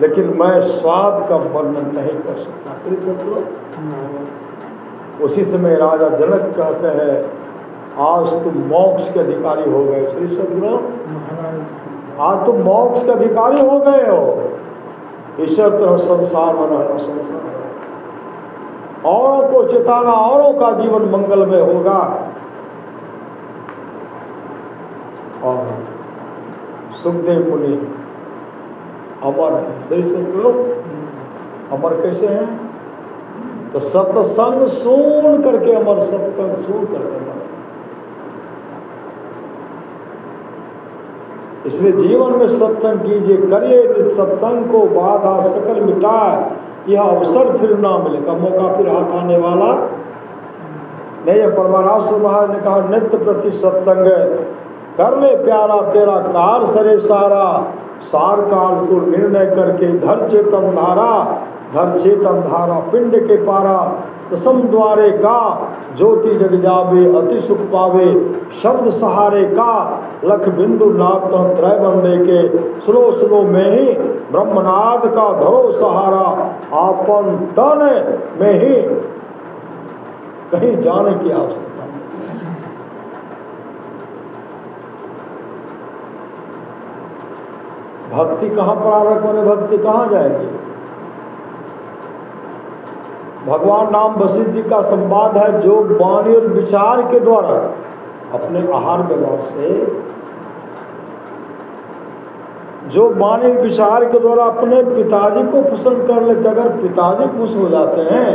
लेकिन मैं स्वाद का वर्णन नहीं कर सकता। श्री सद्गुरु उसी समय राजा जनक कहते हैं आज तुम मोक्ष के अधिकारी हो गए। श्री सद्गुरु आज तुम मोक्ष के अधिकारी हो गए हो। इस तरह संसार में रहना, संसार में औरों को चेताना, औरों का जीवन मंगलमय होगा। और सुखदेव मुनि अमर है। श्री सद्गुरु अमर कैसे हैं? तो सत्संग सुन करके अमर, सत्संग सुन करके अमर। इसलिए जीवन में सत्संग कीजिए, करिए सत्संग को, बाधा सकल मिटाए, यह अवसर फिर ना मिलेगा, मौका फिर हाथ आने वाला नहीं है। परमाराष्ट्र महाराज ने कहा नित्य प्रति सत्संग कर ले प्यारा, तेरा कार सरे सारा, सार कार्य को निर्णय करके धर चेतन धारा, धर चेतन धारा पिंड के पारा, दसम द्वारे का ज्योति जग जावे अति सुख पावे शब्द सहारे का लख बिंदु नाथ त्रय बंदे के सुनो सुनो में ही ब्रह्मनाद का धरो सहारा आपन तन में ही कहीं जाने की आवश्यकता नहीं। भक्ति कहाँ प्रारंभ होने, भक्ति कहाँ जाएगी? भगवान नाम वशिष्ठ जी का संवाद है, जो वाणी और विचार के द्वारा अपने आहार व्यवहार से, जो वाणी विचार के द्वारा अपने पिताजी को प्रसन्न कर लेते, अगर पिताजी खुश हो जाते हैं,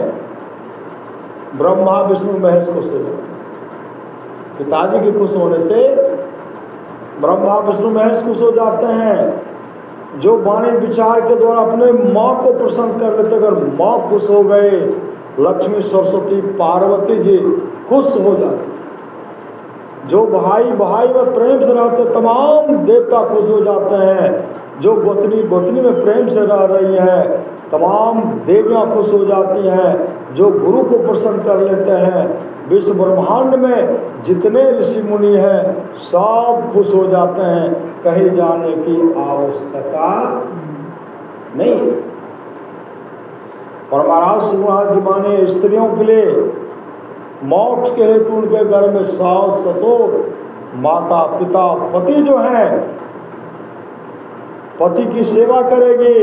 ब्रह्मा विष्णु महेश खुश हो जाते हैं। पिताजी के खुश होने से ब्रह्मा विष्णु महेश खुश हो जाते हैं। जो वाणी विचार के द्वारा अपने माँ को प्रसन्न कर लेते, अगर माँ खुश हो गए, लक्ष्मी सरस्वती पार्वती जी खुश हो जाती है। जो भाई भाई में प्रेम से रहते, तमाम देवता खुश हो जाते हैं। जो गोतनी गोतनी में प्रेम से रह रही है, तमाम देवियाँ खुश हो जाती हैं। जो गुरु को प्रसन्न कर लेते हैं, विश्व ब्रह्मांड में जितने ऋषि मुनि हैं सब खुश हो जाते हैं। कहीं जाने की आवश्यकता नहीं है। पर महाराज श्री महाराज की माने स्त्रियों के लिए मोक्ष के हेतु उनके घर में सास ससुर माता पिता पति जो हैं, पति की सेवा करेगी,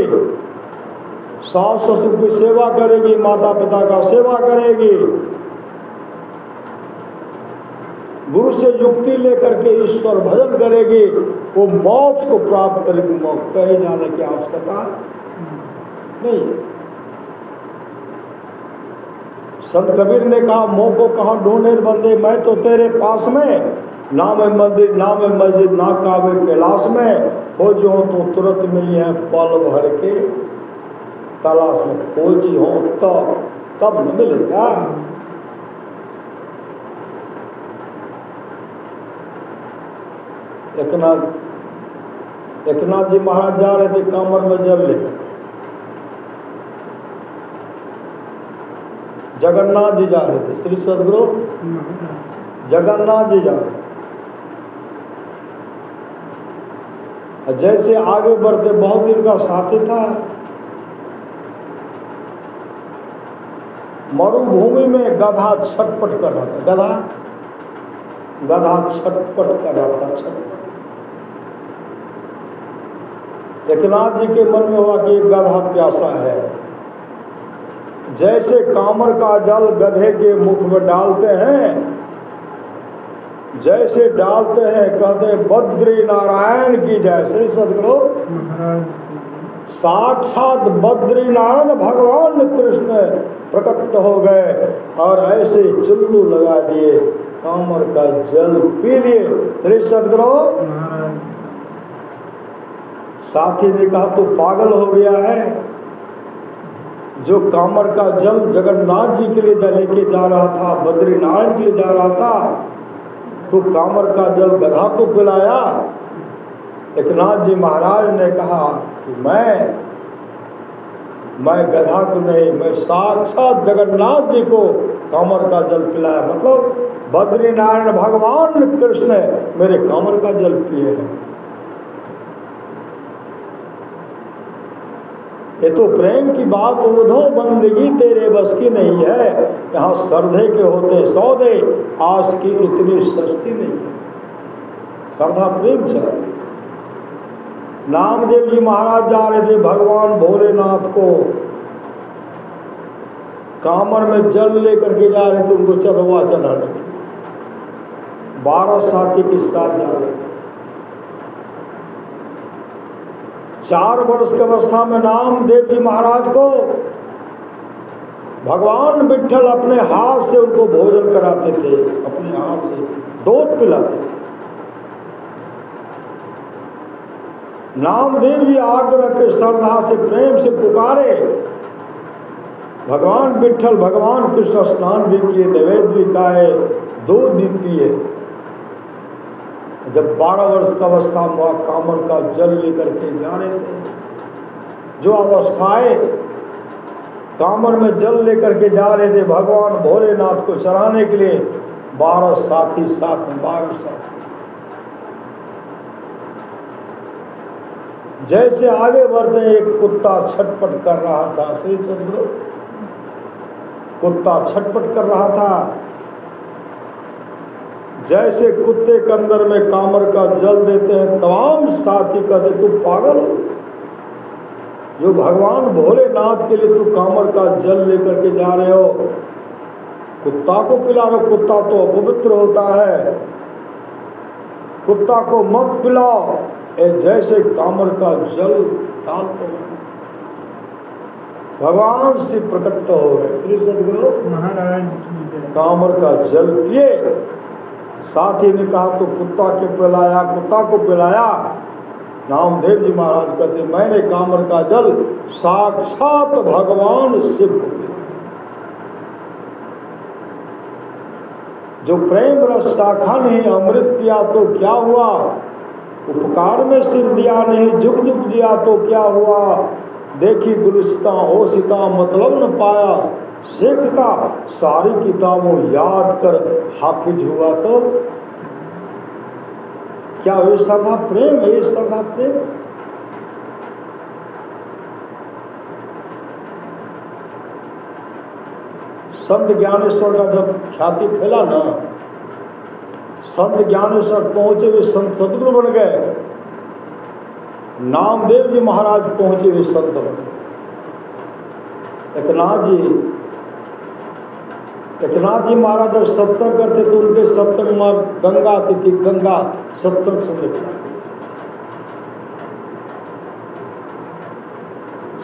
सास ससुर की सेवा करेगी, माता पिता का सेवा करेगी, गुरु से युक्ति लेकर के ईश्वर भजन करेगी, वो मोक्ष को प्राप्त करेगी। मोक्ष कहे जाने की आवश्यकता नहीं है। संत कबीर ने कहा, मोह को कहाँ ढूंढे बंदे, मैं तो तेरे पास में, ना मैं मंदिर ना मैं मस्जिद ना काबे कैलाश में, खोजी हो तो तुरंत मिली है पल भर के तलाश में, खोजी हो तब न मिलेगा। एकनाथ जी महाराज जा रहे थे कांवर में जल लेकर, जगन्नाथ जी जा रहे थे, श्री सदगुरु जगन्नाथ जी जा रहे थे। जैसे आगे बढ़ते, बहुत दिन का साथी था, मरुभूमि में गधा छटपट कर रहा था, गधा छटपट कर रहा था, छटपट। एकनाथ जी के मन में हुआ कि गधा प्यासा है। जैसे कामर का जल गधे के मुख में डालते हैं, जैसे डालते हैं, कहते हैं बद्री नारायण की जय, श्री सदगुरु साक्षात बद्री नारायण भगवान कृष्ण प्रकट हो गए और ऐसे चुल्लू लगा दिए, कामर का जल पी लिए। श्री सदगुरु साथी ने कहा, तू पागल हो गया है, जो कामर का जल जगन्नाथ जी के लिए लेके जा रहा था, बद्री नारायण के लिए जा रहा था, तो कामर का जल गधा को पिलाया। एकनाथ जी महाराज ने कहा कि मैं गधा को नहीं, मैं साक्षात जगन्नाथ जी को कामर का जल पिलाया। मतलब बद्री नारायण भगवान कृष्ण मेरे कामर का जल पिए हैं। ये तो प्रेम की बात, उधो बंदगी तेरे बस की नहीं है। यहाँ श्रद्धे के होते सौदे, आस की इतनी सस्ती नहीं है। श्रद्धा प्रेम चाहिए। नामदेव जी महाराज जा रहे थे भगवान भोलेनाथ को कामर में जल लेकर के जा रहे थे, उनको चढ़वा चढ़ाने के लिए 12 साथी के साथ जा रहे थे। 4 वर्ष की अवस्था में नामदेव जी महाराज को भगवान विट्ठल अपने हाथ से उनको भोजन कराते थे, अपने हाथ से दूध पिलाते थे। नामदेव जी आग्रह के श्रद्धा से प्रेम से पुकारे, भगवान विट्ठल भगवान कृष्ण स्नान भी किए, नैवेद्य भी खाए, दूध भी पिए। जब 12 वर्ष का अवस्था में कामर का जल लेकर के जा रहे थे, जो अवस्थाएं कांवर में जल लेकर के जा रहे थे भगवान भोलेनाथ को चढ़ाने के लिए। 12 साथी साथ में, 12 साथी। जैसे आगे बढ़ते एक कुत्ता छटपट कर रहा था। श्री सद्गुरु, कुत्ता छटपट कर रहा था। जैसे कुत्ते के अंदर में कांवर का जल देते हैं, तमाम साथी कहते तू पागल हो, जो भगवान भोलेनाथ के लिए तू कांवर का जल लेकर के जा रहे हो, कुत्ता को पिला रहे हो, कुत्ता तो अपवित्र होता है, कुत्ता को मत पिलाओ। जैसे कांवर का जल डालते हैं, भगवान से प्रकट हो गए। श्री सद्गुरु महाराज की जय। कांवर का जल पिए। साथी ने कहा तो कुत्ता के पिलाया, कुत्ता को पिलाया। नामदेव जी महाराज कहते मैंने कांवर का जल साक्षात भगवान शिव को पिलाया। जो प्रेम रस शाखा नहीं अमृत पिया तो क्या हुआ, उपकार में सिर दिया नहीं जुग जुग दिया तो क्या हुआ। देखी गुलिस्ता होशिता मतलब न पाया, शेख का सारी किताबों याद कर हाफिज हुआ तो क्या ये श्रद्धा प्रेम है? ये श्रद्धा प्रेम है। संत ज्ञानेश्वर का जब ख्याति फैला ना, संत ज्ञानेश्वर पहुंचे हुए संत सदगुरु बन गए। नामदेव जी महाराज पहुंचे हुए संत बन गए। एकनाथ जी महाराज जब सत्संग करते तो उनके सत्संग में गंगा आती थी, गंगा सत्संग सुनने के आती थी।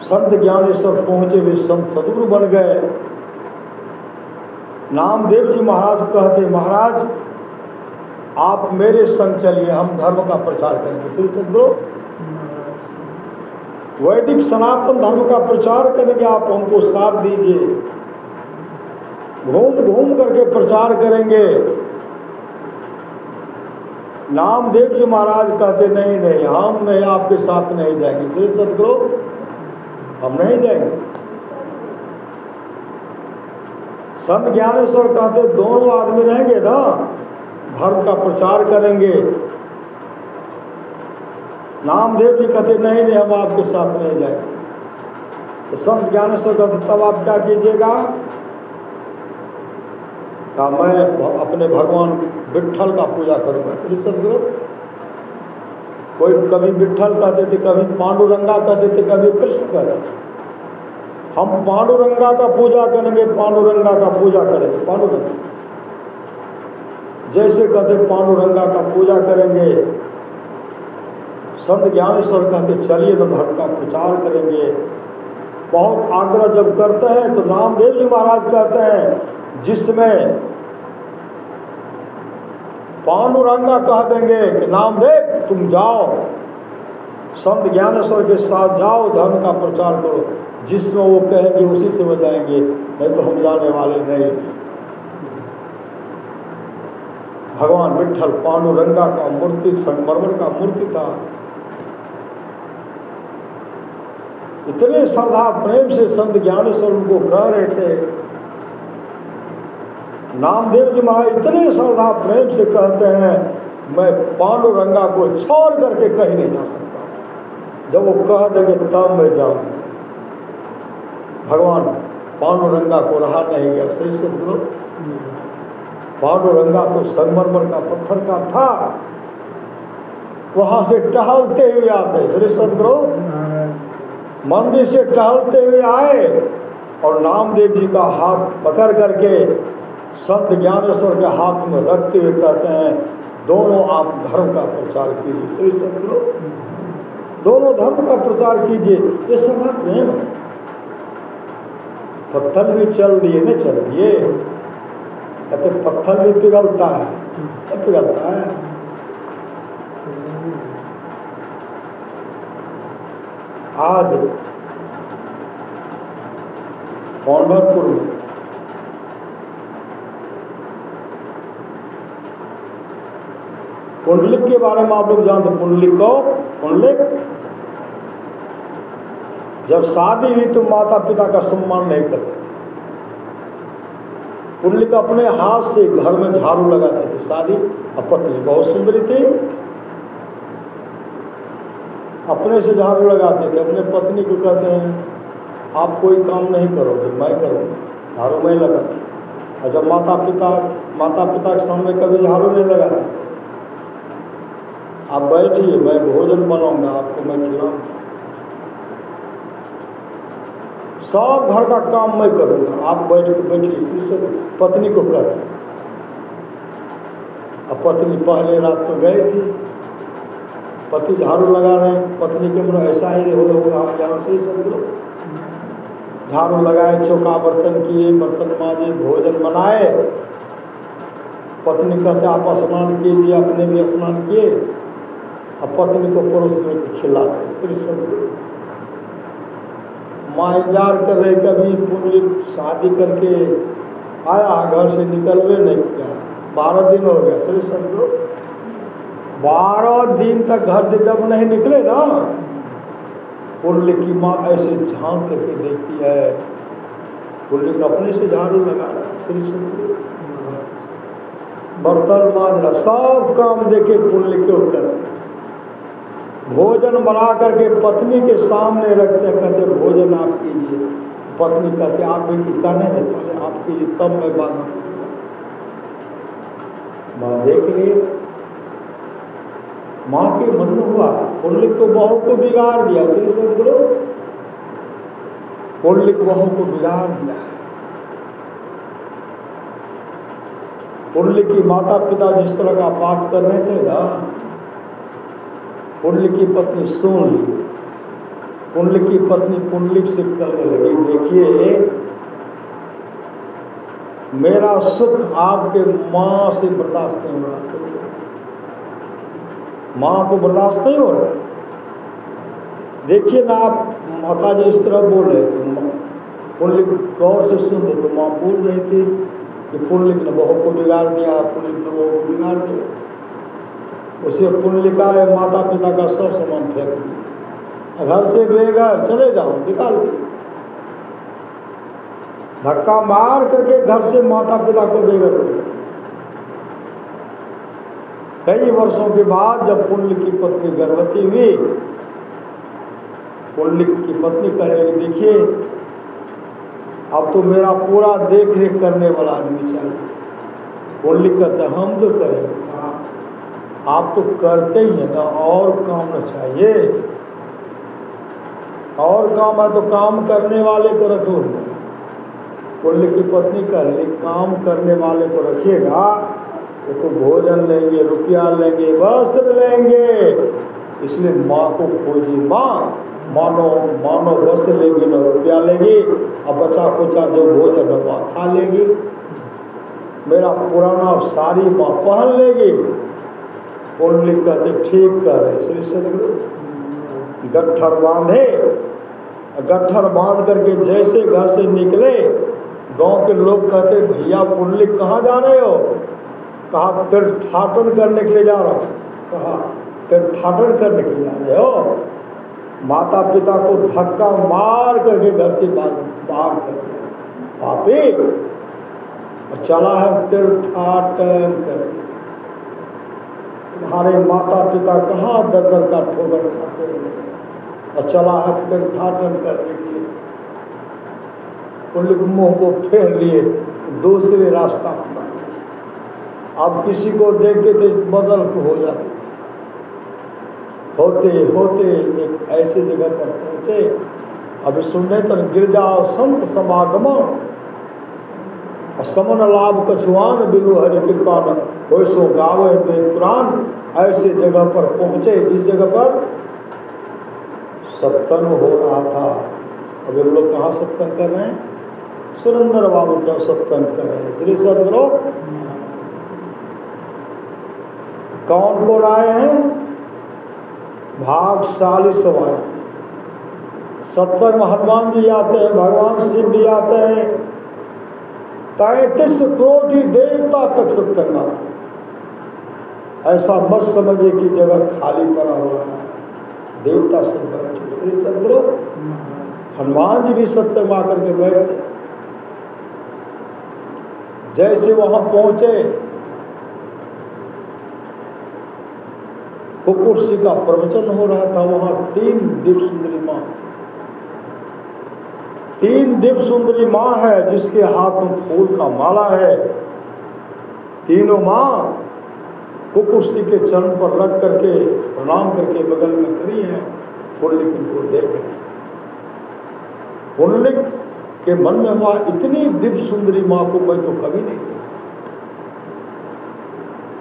संत ज्ञानेश्वर पहुंचे हुए संत सदगुरु बन गए। नामदेव जी महाराज कहते महाराज आप मेरे संग चलिए, हम धर्म का प्रचार करेंगे। श्री सद्गुरु वैदिक सनातन धर्म का प्रचार करेंगे, आप हमको साथ दीजिए, घूम घूम करके प्रचार करेंगे। नामदेव जी महाराज कहते नहीं नहीं, हम नहीं, आपके साथ नहीं जाएंगे। श्री सद्गुरु हम नहीं जाएंगे। संत ज्ञानेश्वर कहते दोनों आदमी रहेंगे ना, धर्म का प्रचार करेंगे। नामदेव जी कहते नहीं नहीं, हम आपके साथ नहीं जाएंगे। तो संत ज्ञानेश्वर कहते तब आप क्या कीजिएगा? क्या मैं अपने भगवान विट्ठल का पूजा करूंगा। श्री सद्गुरु कोई कभी विट्ठल कहते थे, कभी पांडुरंगा कहते थे, कभी कृष्ण कहते थे। हम पांडुरंगा का पूजा करेंगे, पांडुरंगा का पूजा करेंगे। पांडुरंगा जैसे कहते पांडुरंगा का पूजा करेंगे। संत ज्ञानेश्वर कहते चलिए न धर्म का प्रचार करेंगे। बहुत आग्रह जब करते हैं तो नामदेव जी महाराज कहते हैं जिसमें पांडुरंगा कह देंगे कि नामदेव तुम जाओ, संत ज्ञानेश्वर के साथ जाओ, धर्म का प्रचार करो। जिसमें वो कहेंगे उसी से वो जाएंगे, नहीं तो हम जाने वाले नहीं। भगवान विट्ठल पांडुरंगा का मूर्ति, संगमरमर का मूर्ति था। इतने श्रद्धा प्रेम से संत ज्ञानेश्वर उनको कह रहे थे। नामदेव जी महाराज इतने श्रद्धा प्रेम से कहते हैं मैं पांडुरंगा को छोड़ करके कहीं नहीं जा सकता। जब वो कह देंगे तब मैं जाऊंगा। भगवान पांडुरंगा को रहा नहीं गया। श्री सद्गुरु पांडुरंगा तो संगमरमर का पत्थर का था, वहां से टहलते हुए आते। श्री सद्गुरु मंदिर से टहलते हुए आए और नामदेव जी का हाथ पकड़ करके संत ज्ञानेश्वर के हाथ में रखते हुए कहते हैं दोनों आप धर्म का प्रचार कीजिए। श्री सद्गुरु दोनों धर्म का प्रचार कीजिए। ये सदा प्रेम है। पत्थर भी चल दिए न चल दिए, कहते पत्थर भी पिघलता है, नहीं पिघलता है। आज पंढरपुर में पुंडलिक के बारे में आप लोग जानते। पुंडलिक को पुंडलिक जब शादी हुई तो माता पिता का सम्मान नहीं करते थे। पुंडलिक अपने हाथ से घर में झाड़ू लगाते थे। शादी अब पत्नी बहुत सुंदरी थी, अपने से झाड़ू लगाते थे। अपने पत्नी को कहते हैं आप कोई काम नहीं करोगे, मैं करूँगा, झाड़ू मैं लगा। और जब माता पिता के सामने कभी झाड़ू नहीं लगाते थे। आप बैठिए, मैं भोजन बनाऊंगा, आपको मैं खिलाऊंगा, सब घर का काम मैं करूंगा, आप बैठिए। इसलिए पत्नी को कहते हैं। अब पत्नी पहले रात तो गई थी, पति झाड़ू लगा रहे हैं, पत्नी के मन ऐसा ही नहीं होगा यहाँ से सदगुरु झाड़ू लगाए, चौका बर्तन किए, बर्तन माजे, भोजन बनाए। पत्नी कहते आप स्नान कीजिए, अपने भी स्नान किए। अब पत्नी को परोस करके खिलाते। श्री सदगुरु माँ इंतजार कर रही, कभी पुंडलिक शादी करके आया, घर से निकलवे नहीं किया। 12 दिन हो गया। श्री सदगुरु 12 दिन तक घर से जब नहीं निकले ना, पुंडलिक की माँ ऐसे झांक करके देखती है, पुंडलिक अपने से झाड़ू लगा रहा है। श्री सदगुरु बर्तन मांज रहा, सब काम देखे पुंडलिक के कर रहे। भोजन बना करके पत्नी के सामने रखते, कहते भोजन आप कीजिए। पत्नी कहते आप भी करने नहीं, पहले आप कीजिए तब मैं बात करूँगा। माँ देख लिए, माँ के मन में हुआ पुंडलिक तो बहू को बिगाड़ दिया। श्री सदगुरु पुंडलिक बहू को बिगाड़ दिया। पुंडलिक की माता पिता जिस तरह का पाप कर रहे थे ना, पुंडलिक की पत्नी सुन ली। पुंडलिक की पत्नी पुंडलिक से कहने लगी देखिए मेरा सुख आपके माँ से बर्दाश्त नहीं हो रहा, माँ को बर्दाश्त नहीं हो रहा। देखिए ना आप माता जी इस तरह बोल रहे थे, पुंडलिक गौर से सुनते तो माँ बोल रही थी कि पुंडलिक ने बहू को बिगाड़ दिया, पुंडलिक ने बहू को बिगाड़ दिया। उसे पुंडलिका है माता पिता का सब सामान फेंक दिया, घर से बेघर चले जाओ, निकाल दिए। धक्का मार करके घर से माता पिता को बेघर कर दिया। कई वर्षों के बाद जब पुंडलिक की पत्नी गर्भवती हुई, पुंडलिक की पत्नी कहने लगी देखिए अब तो मेरा पूरा देख रेख करने वाला आदमी चाहिए। पुंडलिक कहता हम तो करेंगे। कहा आप तो करते ही है ना, और काम न चाहिए? और काम है तो काम करने वाले को रखो। पुंडलिक की पत्नी कह रही काम करने वाले को रखिएगा तो भोजन लेंगे, रुपया लेंगे, वस्त्र लेंगे। इसलिए माँ को खोजी। मानो वस्त्र लेगी न रुपया लेगी, और बचा खुचा जो भोजन है माँ खा लेगी। मेरा पुराना साड़ी माँ पहन लेगी। पुंडलिक कहते ठीक कर रहे। श्री सदगुरु गट्ठर बांधे, गट्ठर बांध करके जैसे घर से निकले, गांव के लोग कहते भैया पुंडलिक कहाँ जा रहे हो? कहा तीर्थाटन करने के लिए जा रहा हूँ। कहा तीर्थाटन करने के लिए जा रहे हो? माता पिता को धक्का मार करके घर से बाहर कर दिया पापी, और चला है तीर्थाटन करने। तुम्हारे माता पिता कहाँ दर दर का ठोकर खाते होंगे, और चला है तीर्थाटन करने के लिए। पुंडलिक मुंह को फेर लिए, दूसरे रास्ता अपना लिया। अब किसी को देखते थे बगल को हो जाते थे। होते होते एक ऐसे जगह पर पहुंचे, अभी सुनने तो गिर जाओ संत समागम, समन लाभ कछुआन बिनु हरि कृपा न हो सो गावे वेद पुराण। ऐसे जगह पर पहुंचे जिस जगह पर सत्संग हो रहा था। अब हम लोग कहाँ सत्संग कर रहे हैं? सुरेंद्र बाबू क्या सत्संग कर रहे हैं। श्री सदगुरु कौन कौन आए हैं? भागशाली सब आए हैं। सत्संग में हनुमान जी आते हैं, भगवान शिव भी आते हैं, 33 करोड़ देवता तक सत्संग आते हैं। ऐसा मत समझे कि जगह खाली पड़ा हुआ है, देवता सब बैठे। श्री सदगुरु हनुमान जी भी सत्संग आकर के बैठते। जैसे वहां पहुंचे, कुकुरसी का प्रवचन हो रहा था। वहां 3 दिव्य सुंदरी मां, 3 दिव्य सुंदरी मां है जिसके हाथ में फूल का माला है। तीनों मां कुकुरसी के चरण पर रख करके प्रणाम करके बगल में खड़ी हैं। पुंडलिक इनको देख रहे हैं। पुंडलिक के मन में हुआ, इतनी दिव्य सुंदरी मां को मैं तो कभी नहीं देखा,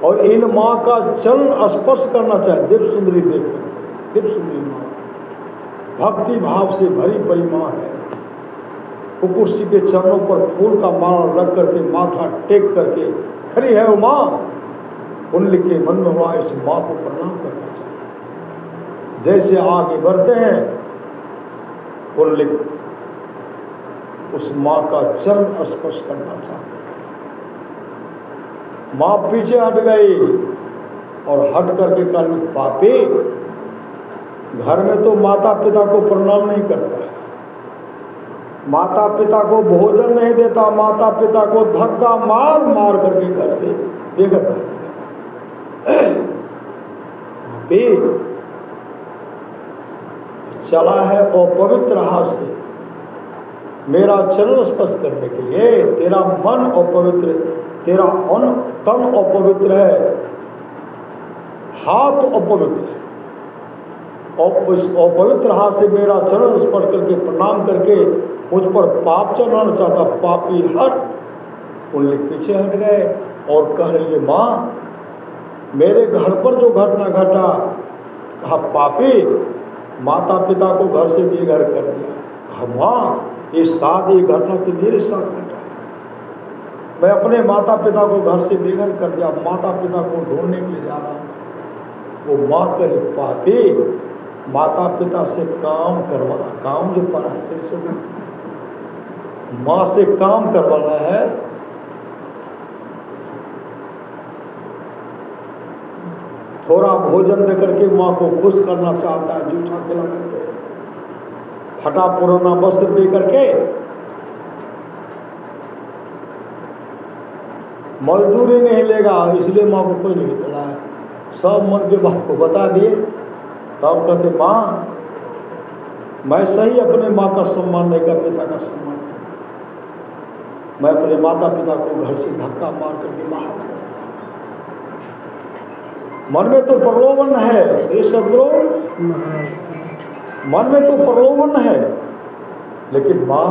और इन मां का चरण स्पर्श करना चाहे। दिव्य सुंदरी देख कर, दिव्य सुंदरी मां भक्ति भाव से भरी परी मां है। कुकुरसी के चरणों पर फूल का माला रख करके माथा टेक करके खड़ी है वो मां। पुंडलिक के मन में हुआ, इस मां को प्रणाम करना चाहिए। जैसे आगे बढ़ते हैं, पुंडलिक उस मां का चरण स्पर्श करना चाहते हैं। मां पीछे हट गई और हट करके कहने, पापी, घर में तो माता पिता को प्रणाम नहीं करता है, माता पिता को भोजन नहीं देता, माता पिता को धक्का मार मार करके घर से बेघर कर दिया। पापी चला है अपवित्र हाथ से मेरा चरण स्पर्श करने के लिए। तेरा मन अपवित्र, तेरा तन अपवित्र है, हाथ अपवित्र है, और इस अपवित्र हाथ से मेरा चरण स्पर्श करके प्रणाम करके मुझ पर पाप चढ़ाना चाहता। पापी हट। पुंडलिक पीछे हट गए और कहने लगे, माँ, मेरे घर पर जो घटना घटा, कहा पापी माता पिता को घर से बेघर कर दिया। कहा माँ, ये घटना तो मेरे साथ घटा है। मैं अपने माता पिता को घर से बेघर कर दिया, माता पिता को ढूंढने के लिए जा रहा हूँ। वो माँ करे, पापी माता पिता से काम करवाना, काम जो पड़ा है श्री सदगुरु, माँ से काम करवाना है। थोड़ा भोजन दे करके माँ को खुश करना चाहता है, जूठा खिला करके, फटा पुराना वस्त्र दे करके, मजदूरी नहीं लेगा, इसलिए माँ को कोई नहीं चला है। सब मन के बात को बता दिए। तब कहते, माँ, मैं सही अपने माँ का सम्मान नहीं कर, पिता का सम्मान नहीं कर, मैं अपने माता पिता को घर से धक्का मार करके बाहर कर दिया। मन में तो प्रलोभन है श्री सदगुरु, मन में तो प्रलोभन है, लेकिन माँ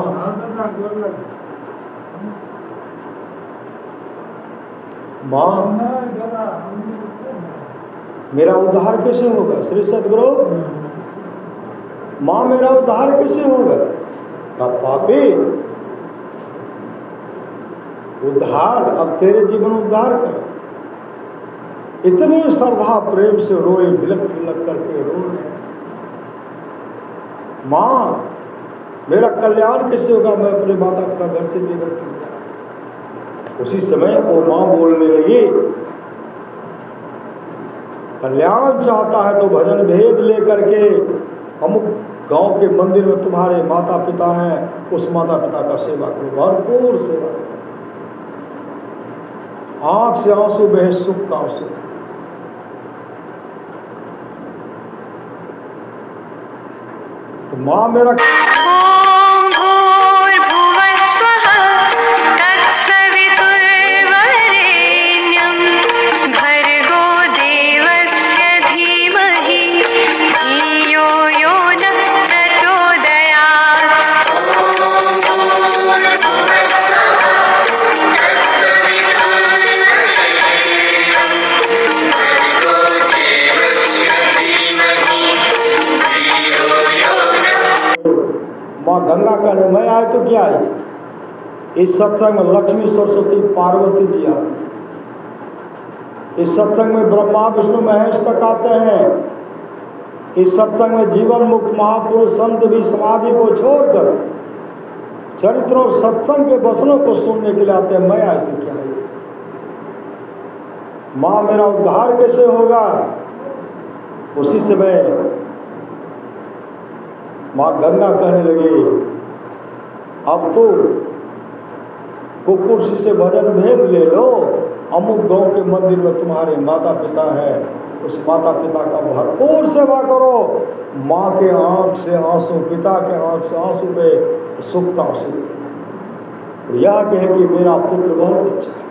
मेरा उद्धार कैसे होगा श्री सदगुरु, माँ मेरा उद्धार कैसे होगा। तब पापी, उद्धार अब तेरे जीवन उद्धार कर। इतनी श्रद्धा प्रेम से रोए, बिलक बिलक करके रो रहे हैं। माँ मेरा कल्याण कैसे होगा, मैं अपने माता पिता घर से बेघर कर दिया। उसी समय वो माँ बोलने लगी, कल्याण चाहता है तो भजन भेद लेकर के अमुक गांव के मंदिर में तुम्हारे माता पिता हैं, उस माता पिता का सेवा करो, भरपूर सेवा करो। आंख से आंसू बहे, सुख का आंसू। तो माँ मेरा माँ गंगा का मैं आए तो क्या है। इस सत्संग में लक्ष्मी सरस्वती पार्वती जी आती हैं। इस सत्संग में ब्रह्मा विष्णु महेश तक आते हैं। इस सत्संग में जीवन मुक्त महापुरुष संत भी समाधि को छोड़कर चरित्र और सत्संग के वचनों को सुनने के लिए आते हैं। मैं आए तो क्या है। माँ मेरा उद्धार कैसे होगा। उसी समय माँ गंगा कहने लगी, अब तो कुकुरसी से भजन भेद ले लो, अमुक गांव के मंदिर में तुम्हारे माता पिता हैं, उस माता पिता का भरपूर सेवा करो। माँ के आंख से आंसू, पिता के आंख से आंसू में सुख का आंसू और यह कहे कि मेरा पुत्र बहुत अच्छा है।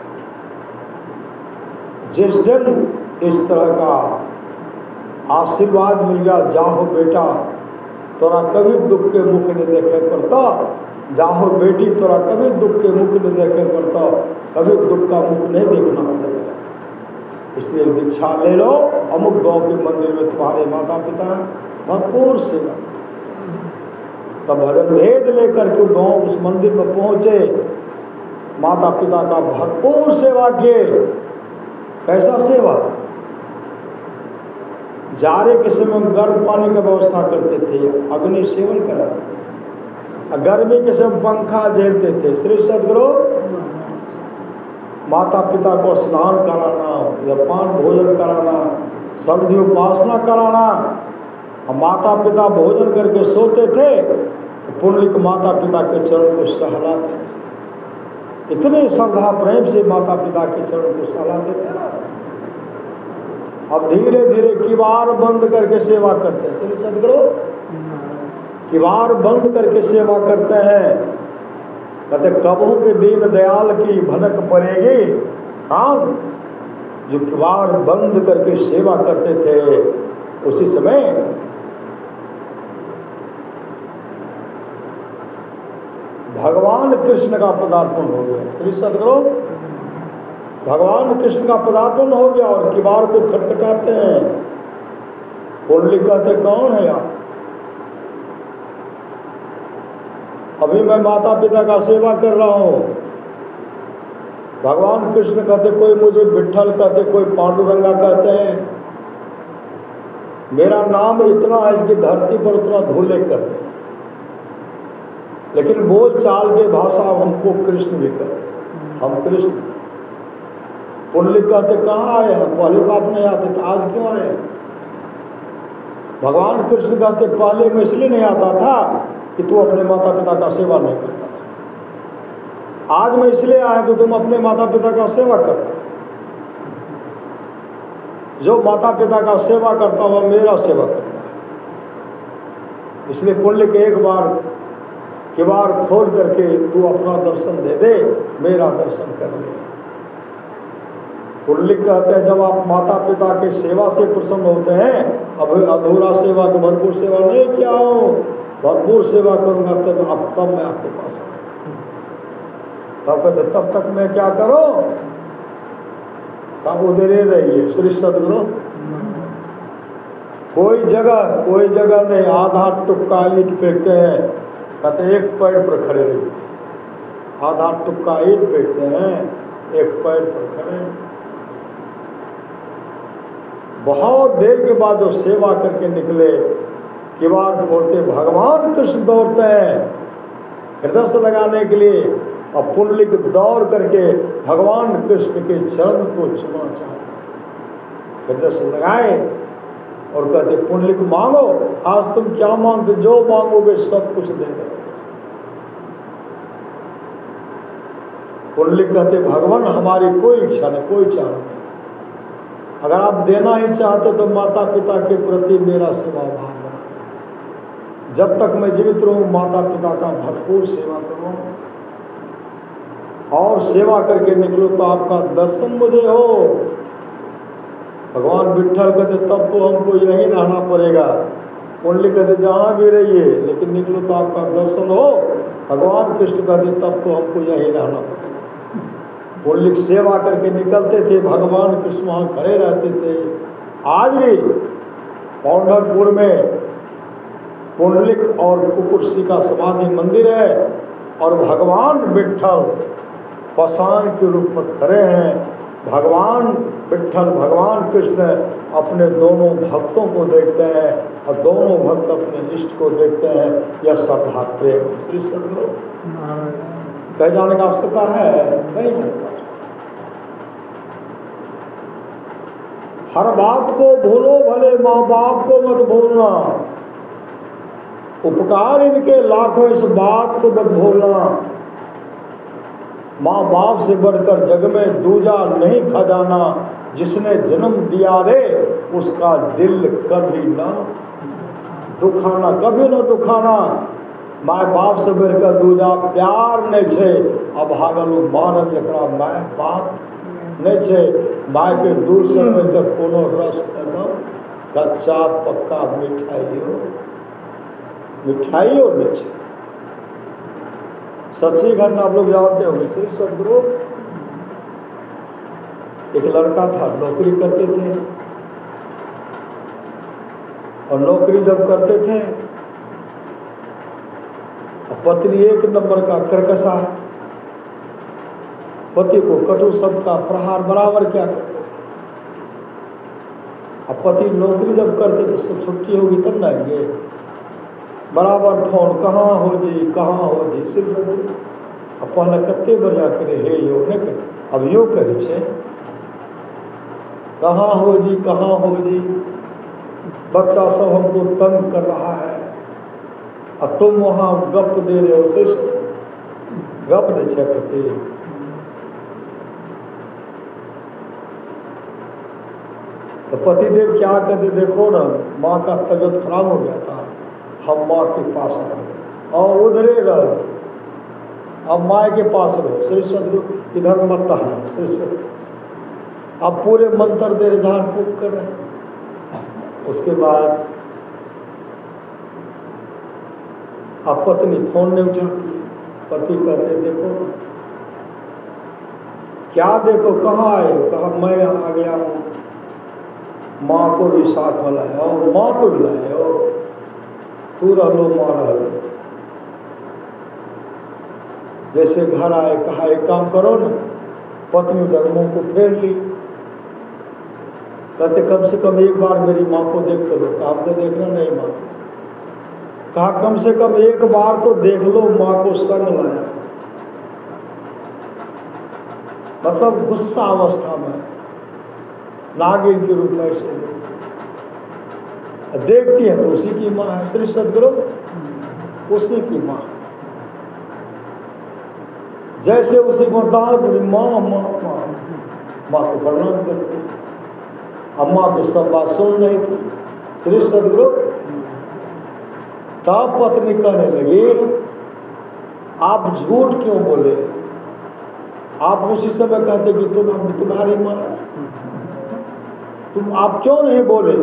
जिस दिन इस तरह का आशीर्वाद मिल गया, जाहो बेटा तोरा कभी दुख के मुख नहीं देखे पड़ता, जाहो बेटी तोरा कभी दुख के मुख नहीं देखे पड़ता, कभी दुख का मुख नहीं देखना पड़ेगा। इसलिए दीक्षा ले लो, अमुक गांव के मंदिर में तुम्हारे माता पिता हैं, भरपूर सेवा। तब भजन भेद लेकर के गांव उस मंदिर में पहुंचे, माता पिता का भरपूर सेवा किए। कैसा सेवा? जाड़े के समय में गर्म पानी की व्यवस्था करते थे, अग्नि सेवन कराते थे, गर्मी के समय पंखा झेलते थे। श्री सदगुरु माता पिता को स्नान कराना, जलपान भोजन कराना, संधि उपासना कराना। माता पिता भोजन करके सोते थे तो पुंडलिक माता पिता के चरण को सहलाते थे। इतने श्रद्धा प्रेम से माता पिता के चरण को सहलाते थे ना। अब धीरे धीरे किवाड़ बंद करके सेवा करते हैं। श्री सदगुरु किवाड़ बंद करके सेवा करते हैं। कहते कबहू के दीन दयाल की भनक पड़ेगी। हाँ, जो किवाड़ बंद करके सेवा करते थे, उसी समय भगवान कृष्ण का पदार्पण हो गया। श्री सदगुरु भगवान कृष्ण का पदार्पण हो गया और किवाड़ को खटखटाते हैं। पुंडलिक कहते कौन है यार? अभी मैं माता पिता का सेवा कर रहा हूं। भगवान कृष्ण कहते, कोई मुझे विठ्ठल कहते, कोई पांडुरंगा कहते हैं। मेरा नाम इतना है कि धरती पर उतना धूले कर दे, लेकिन बोल चाल के भाषा हमको कृष्ण भी कहते, हम कृष्ण। पुंडलिक कहते कहाँ आए हैं? पहले तो आप नहीं आते थे, आज क्यों आए? भगवान कृष्ण कहते पहले मैं इसलिए नहीं आता था कि तू अपने माता पिता का सेवा नहीं करता था, आज मैं इसलिए आया कि तुम अपने माता पिता का सेवा करता है। जो माता पिता का सेवा करता हुआ मेरा सेवा करता है। इसलिए पुंडलिक एक बार किवाड़ खोल करके तू अपना दर्शन दे दे, मेरा दर्शन कर ले। पुंडलिक कहते हैं जब आप माता पिता के सेवा से प्रसन्न होते हैं, अब अधूरा सेवा को भरपूर सेवा नहीं किया हूँ, भरपूर सेवा करूंगा तब मैं आपके पास आऊंगा। तब कहते तब तक मैं क्या करूं? कहा उधर ही रहिए। श्री सदगुरु कोई जगह नहीं, आधा टुक्का ईंट फेंकते हैं, कहते एक पैर पर खड़े रहिए। आधा टुक्का ईंट फेंकते हैं, एक पैर पर खड़े। बहुत देर के बाद जो सेवा करके निकले, किवाड़ खोलते भगवान कृष्ण दौड़ते हैं हृदय से लगाने के लिए, और पुंडलिक दौड़ करके भगवान कृष्ण के चरण को छूना चाहते हैं। हृदय से लगाए और कहते पुंडलिक मांगो, आज तुम क्या मांगते, जो मांगोगे सब कुछ दे देंगे। पुंडलिक कहते भगवान हमारी कोई इच्छा नहीं, कोई चाह नहीं, अगर आप देना ही चाहते तो माता पिता के प्रति मेरा सेवा भाव बना दे। जब तक मैं जीवित रहूं माता पिता का भरपूर सेवा करूं, और सेवा करके निकलो तो आपका दर्शन मुझे हो। भगवान विठ्ठल कहते तब तो हमको यहीं रहना पड़ेगा। पुंडलिक कहते जहाँ भी रहिए, लेकिन निकलो तो आपका दर्शन हो। भगवान कृष्ण कहते तब तो हमको यहीं रहना पड़ेगा। पुंडलिक सेवा करके निकलते थे, भगवान कृष्ण वहाँ खड़े रहते थे। आज भी पंढरपुर में पुंडलिक और कुकुरसी का समाधि मंदिर है, और भगवान विठ्ठल पाषाण के रूप में खड़े हैं। भगवान विठ्ठल भगवान कृष्ण अपने दोनों भक्तों को देखते हैं, और दोनों भक्त अपने इष्ट को देखते हैं। यह श्रद्धा प्रेम है। श्री सदगुरु कह जाने का आवश्यकता है नहीं जाने का आवश्यकता। हर बात को भूलो, भले माँ बाप को मत भूलना। उपकार इनके लाखों, इस बात को मत भूलना। माँ बाप से बढ़कर जग में दूजा नहीं खजाना, जिसने जन्म दिया रे उसका दिल कभी न दुखाना, कभी न दुखाना। माय बाप से बढ़कर दूजा प्यार नहीं छे। अब भागलू मानव जकरा माय बाप नहीं छे। माय के दूर से बढ़कर कोनो रस कदम, कच्चा पक्का मिठाइयों नहीं छे। सच्ची घटना आप लोग जानते होंगे। श्री सदगुरु, एक लड़का था, नौकरी करते थे, और नौकरी जब करते थे, पत्नी एक नंबर का करकसा, पति को कटु शब्द का प्रहार बराबर क्या करते थे। अब पति नौकरी जब करते थे, सब छुट्टी होगी तब आएंगे, बराबर फोन, कहाँ हो जी, कहाँ हो जी। सिर्फ अब पहले कते बढ़िया करे हे यो नहीं करे, अब यो कहे छे कहाँ हो जी, कहाँ हो जी। बच्चा सब हमको तंग कर रहा है और तुम वहाँ गप दे रहे हो। से गप दे छे पति। तो पतिदेव क्या कहते, देखो ना माँ का तबीयत खराब हो गया था, हम माँ के पास आ गए और उधरे रहो, अब माँ के पास रहो। श्री सदगुरु इधर मत टहलो। श्री सदगुरु अब पूरे मंत्र दे रहे, झाड़ फूक कर रहे हैं। उसके बाद अब पत्नी फोन नहीं उठाती है। पति कहते देखो ना, क्या देखो, कहाँ आए हो? कहा मैं आ गया हूँ, माँ को भी साथ में लाए हो, माँ को भी लाए हो, तू रह लो, माँ रह लो। जैसे घर आए, कहा एक काम करो ना, पत्नी उधर मुंह को फेर ली। कहते कम से कम एक बार मेरी माँ को देख तो लो। कहा हमको देखना नहीं माँ को। कहा कम से कम एक बार तो देख लो, माँ को संग लाया। मतलब गुस्सा अवस्था में नागिन के रूप में ऐसे देखती है तो उसी की माँ है। श्री सदगुरु उसी की माँ, जैसे उसी को दाद माँ माँ माँ माँ को प्रणाम करती है। अम्मा तो सब बात सुन रही थी। श्री सदगुरु तब पत्नी कहने लगी, आप झूठ क्यों बोले? आप उसी समय कहते कि तुम्हारी माँ है, तुम आप क्यों नहीं बोले?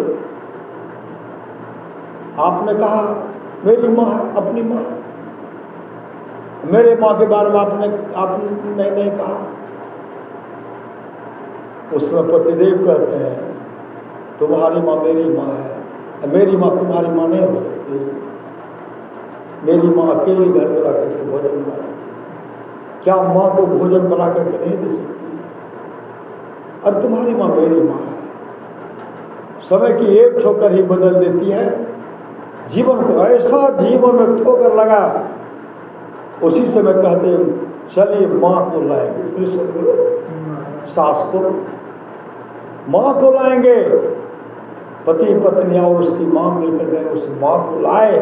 आपने कहा मेरी माँ है, अपनी माँ है। मेरे माँ के बारे में आपने नहीं कहा। उसमें पतिदेव कहते हैं तुम्हारी माँ मेरी माँ है, मेरी माँ तुम्हारी माँ नहीं हो सकती। मेरी माँ अकेली घर में रह करके भोजन बनाती है, क्या माँ को भोजन बना करके नहीं दे सकती? और तुम्हारी माँ मेरी माँ है। समय की एक ठोकर ही बदल देती है जीवन को। ऐसा जीवन में ठोकर लगा, उसी समय कहते चलिए माँ को लाएंगे। श्री सदगुरु सास को माँ को लाएंगे। पति पत्नी और उसकी माँ मिलकर गए, उस माँ को लाए।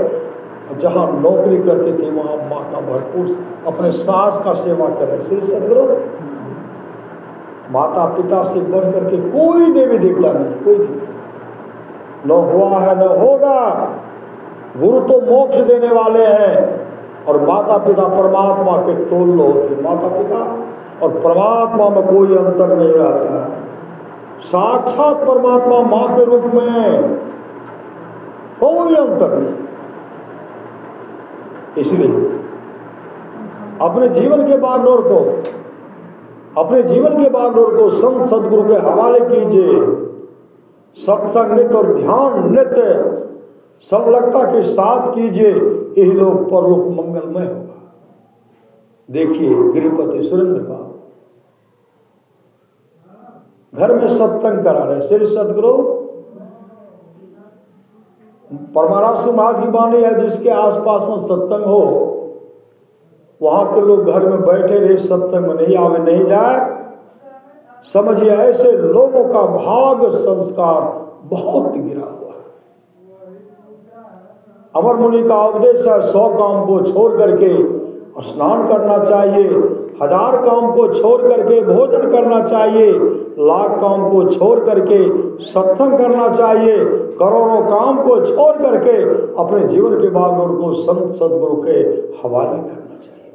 जहाँ नौकरी करते थे वहाँ माँ का भरपूर अपने सास का सेवा करें। श्री सदगुरु माता पिता से बढ़ करके कोई देवी देवता नहीं, कोई देवता न हुआ है न होगा। गुरु तो मोक्ष देने वाले हैं और माता पिता परमात्मा के तोल्य होते। माता पिता और परमात्मा में कोई अंतर नहीं रहता है। साक्षात परमात्मा माँ के रूप में कोई अंतर नहीं। इसलिए अपने जीवन के बागडोर को संत सदगुरु के हवाले कीजिए। सत्संग नित्य और ध्यान नित्य संलग्नता के साथ कीजिए, यही लोग परलोक मंगलमय होगा। देखिए गिरिपति सुरेंद्र बाबू घर में सत्संग करा रहे। श्री सदगुरु परमारासु महाराज की वाणी है, जिसके आसपास में सत्संग हो वहां के लोग घर में बैठे रहे, सत्संग में नहीं आवे नहीं जाए। समझिए ऐसे लोगों का भाग संस्कार बहुत गिरा हुआ है। अमर मुनि का उपदेश है 100 काम को छोड़ करके स्नान करना चाहिए, 1000 काम को छोड़ करके भोजन करना चाहिए, 1,00,000 काम को छोड़ करके सत्संग करना चाहिए, करोड़ों काम को छोड़ करके अपने जीवन के बागडोर को संत सदगुरु के हवाले करना चाहिए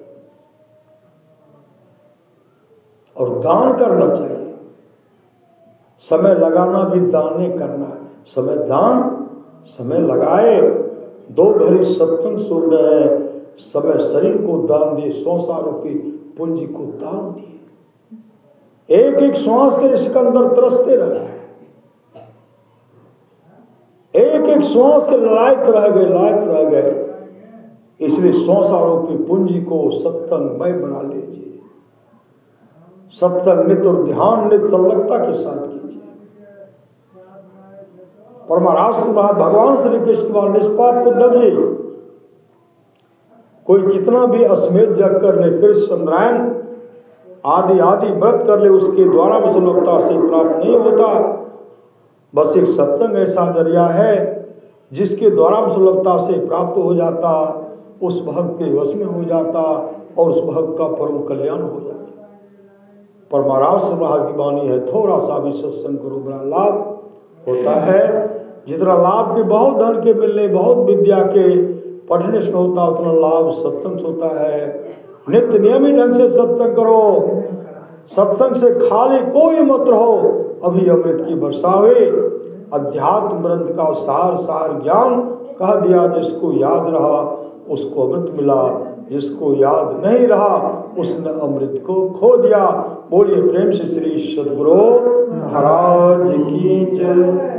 और दान करना चाहिए। समय लगाना भी दान ही करना है। समय दान, समय लगाए, 2 घड़ी सत्संग सुन रहे हैं, समय शरीर को दान दिए, 100 रूपये पूंजी को दान दिए, एक एक श्वास के सिकंदर तरसते रहे, एक एक श्वास के लायक रह गए। इसलिए 100 रूपये पूंजी को सत्संगमय बना लीजिए। सत्संग नित्य और ध्यान नित्य संलग्नता के साथ कीजिए। परमाराष्ट्र भगवान श्री कृष्ण का निष्पाप उद्धव जी, कोई कितना भी अश्वमेध जग कर ले, कृष्ण चंद्रायन आदि व्रत कर ले, उसके द्वारा में सुलभता से प्राप्त नहीं होता। बस एक सत्संग ऐसा जरिया है जिसके द्वारा में सुलभता से प्राप्त हो जाता, उस भक्त के वश में हो जाता और उस भक्त का परम कल्याण हो जाता। परमाराष्ट्र महाराज की वाणी है, थोड़ा सा भी सत्संग करो बड़ा लाभ होता है। जितना लाभ के बहुत धन के मिलने, बहुत विद्या के पढ़ने से होता, उतना लाभ सत्संग से होता है। नित्य नियमित ढंग से सत्संग करो, सत्संग से खाली कोई मत रहो। अभी अमृत की वर्षा हुई, अध्यात्म ग्रंथ का सार ज्ञान कह दिया। जिसको याद रहा उसको अमृत मिला, जिसको याद नहीं रहा उसने अमृत को खो दिया। बोलिए प्रेम से श्री सद्गुरु महाराज की जय।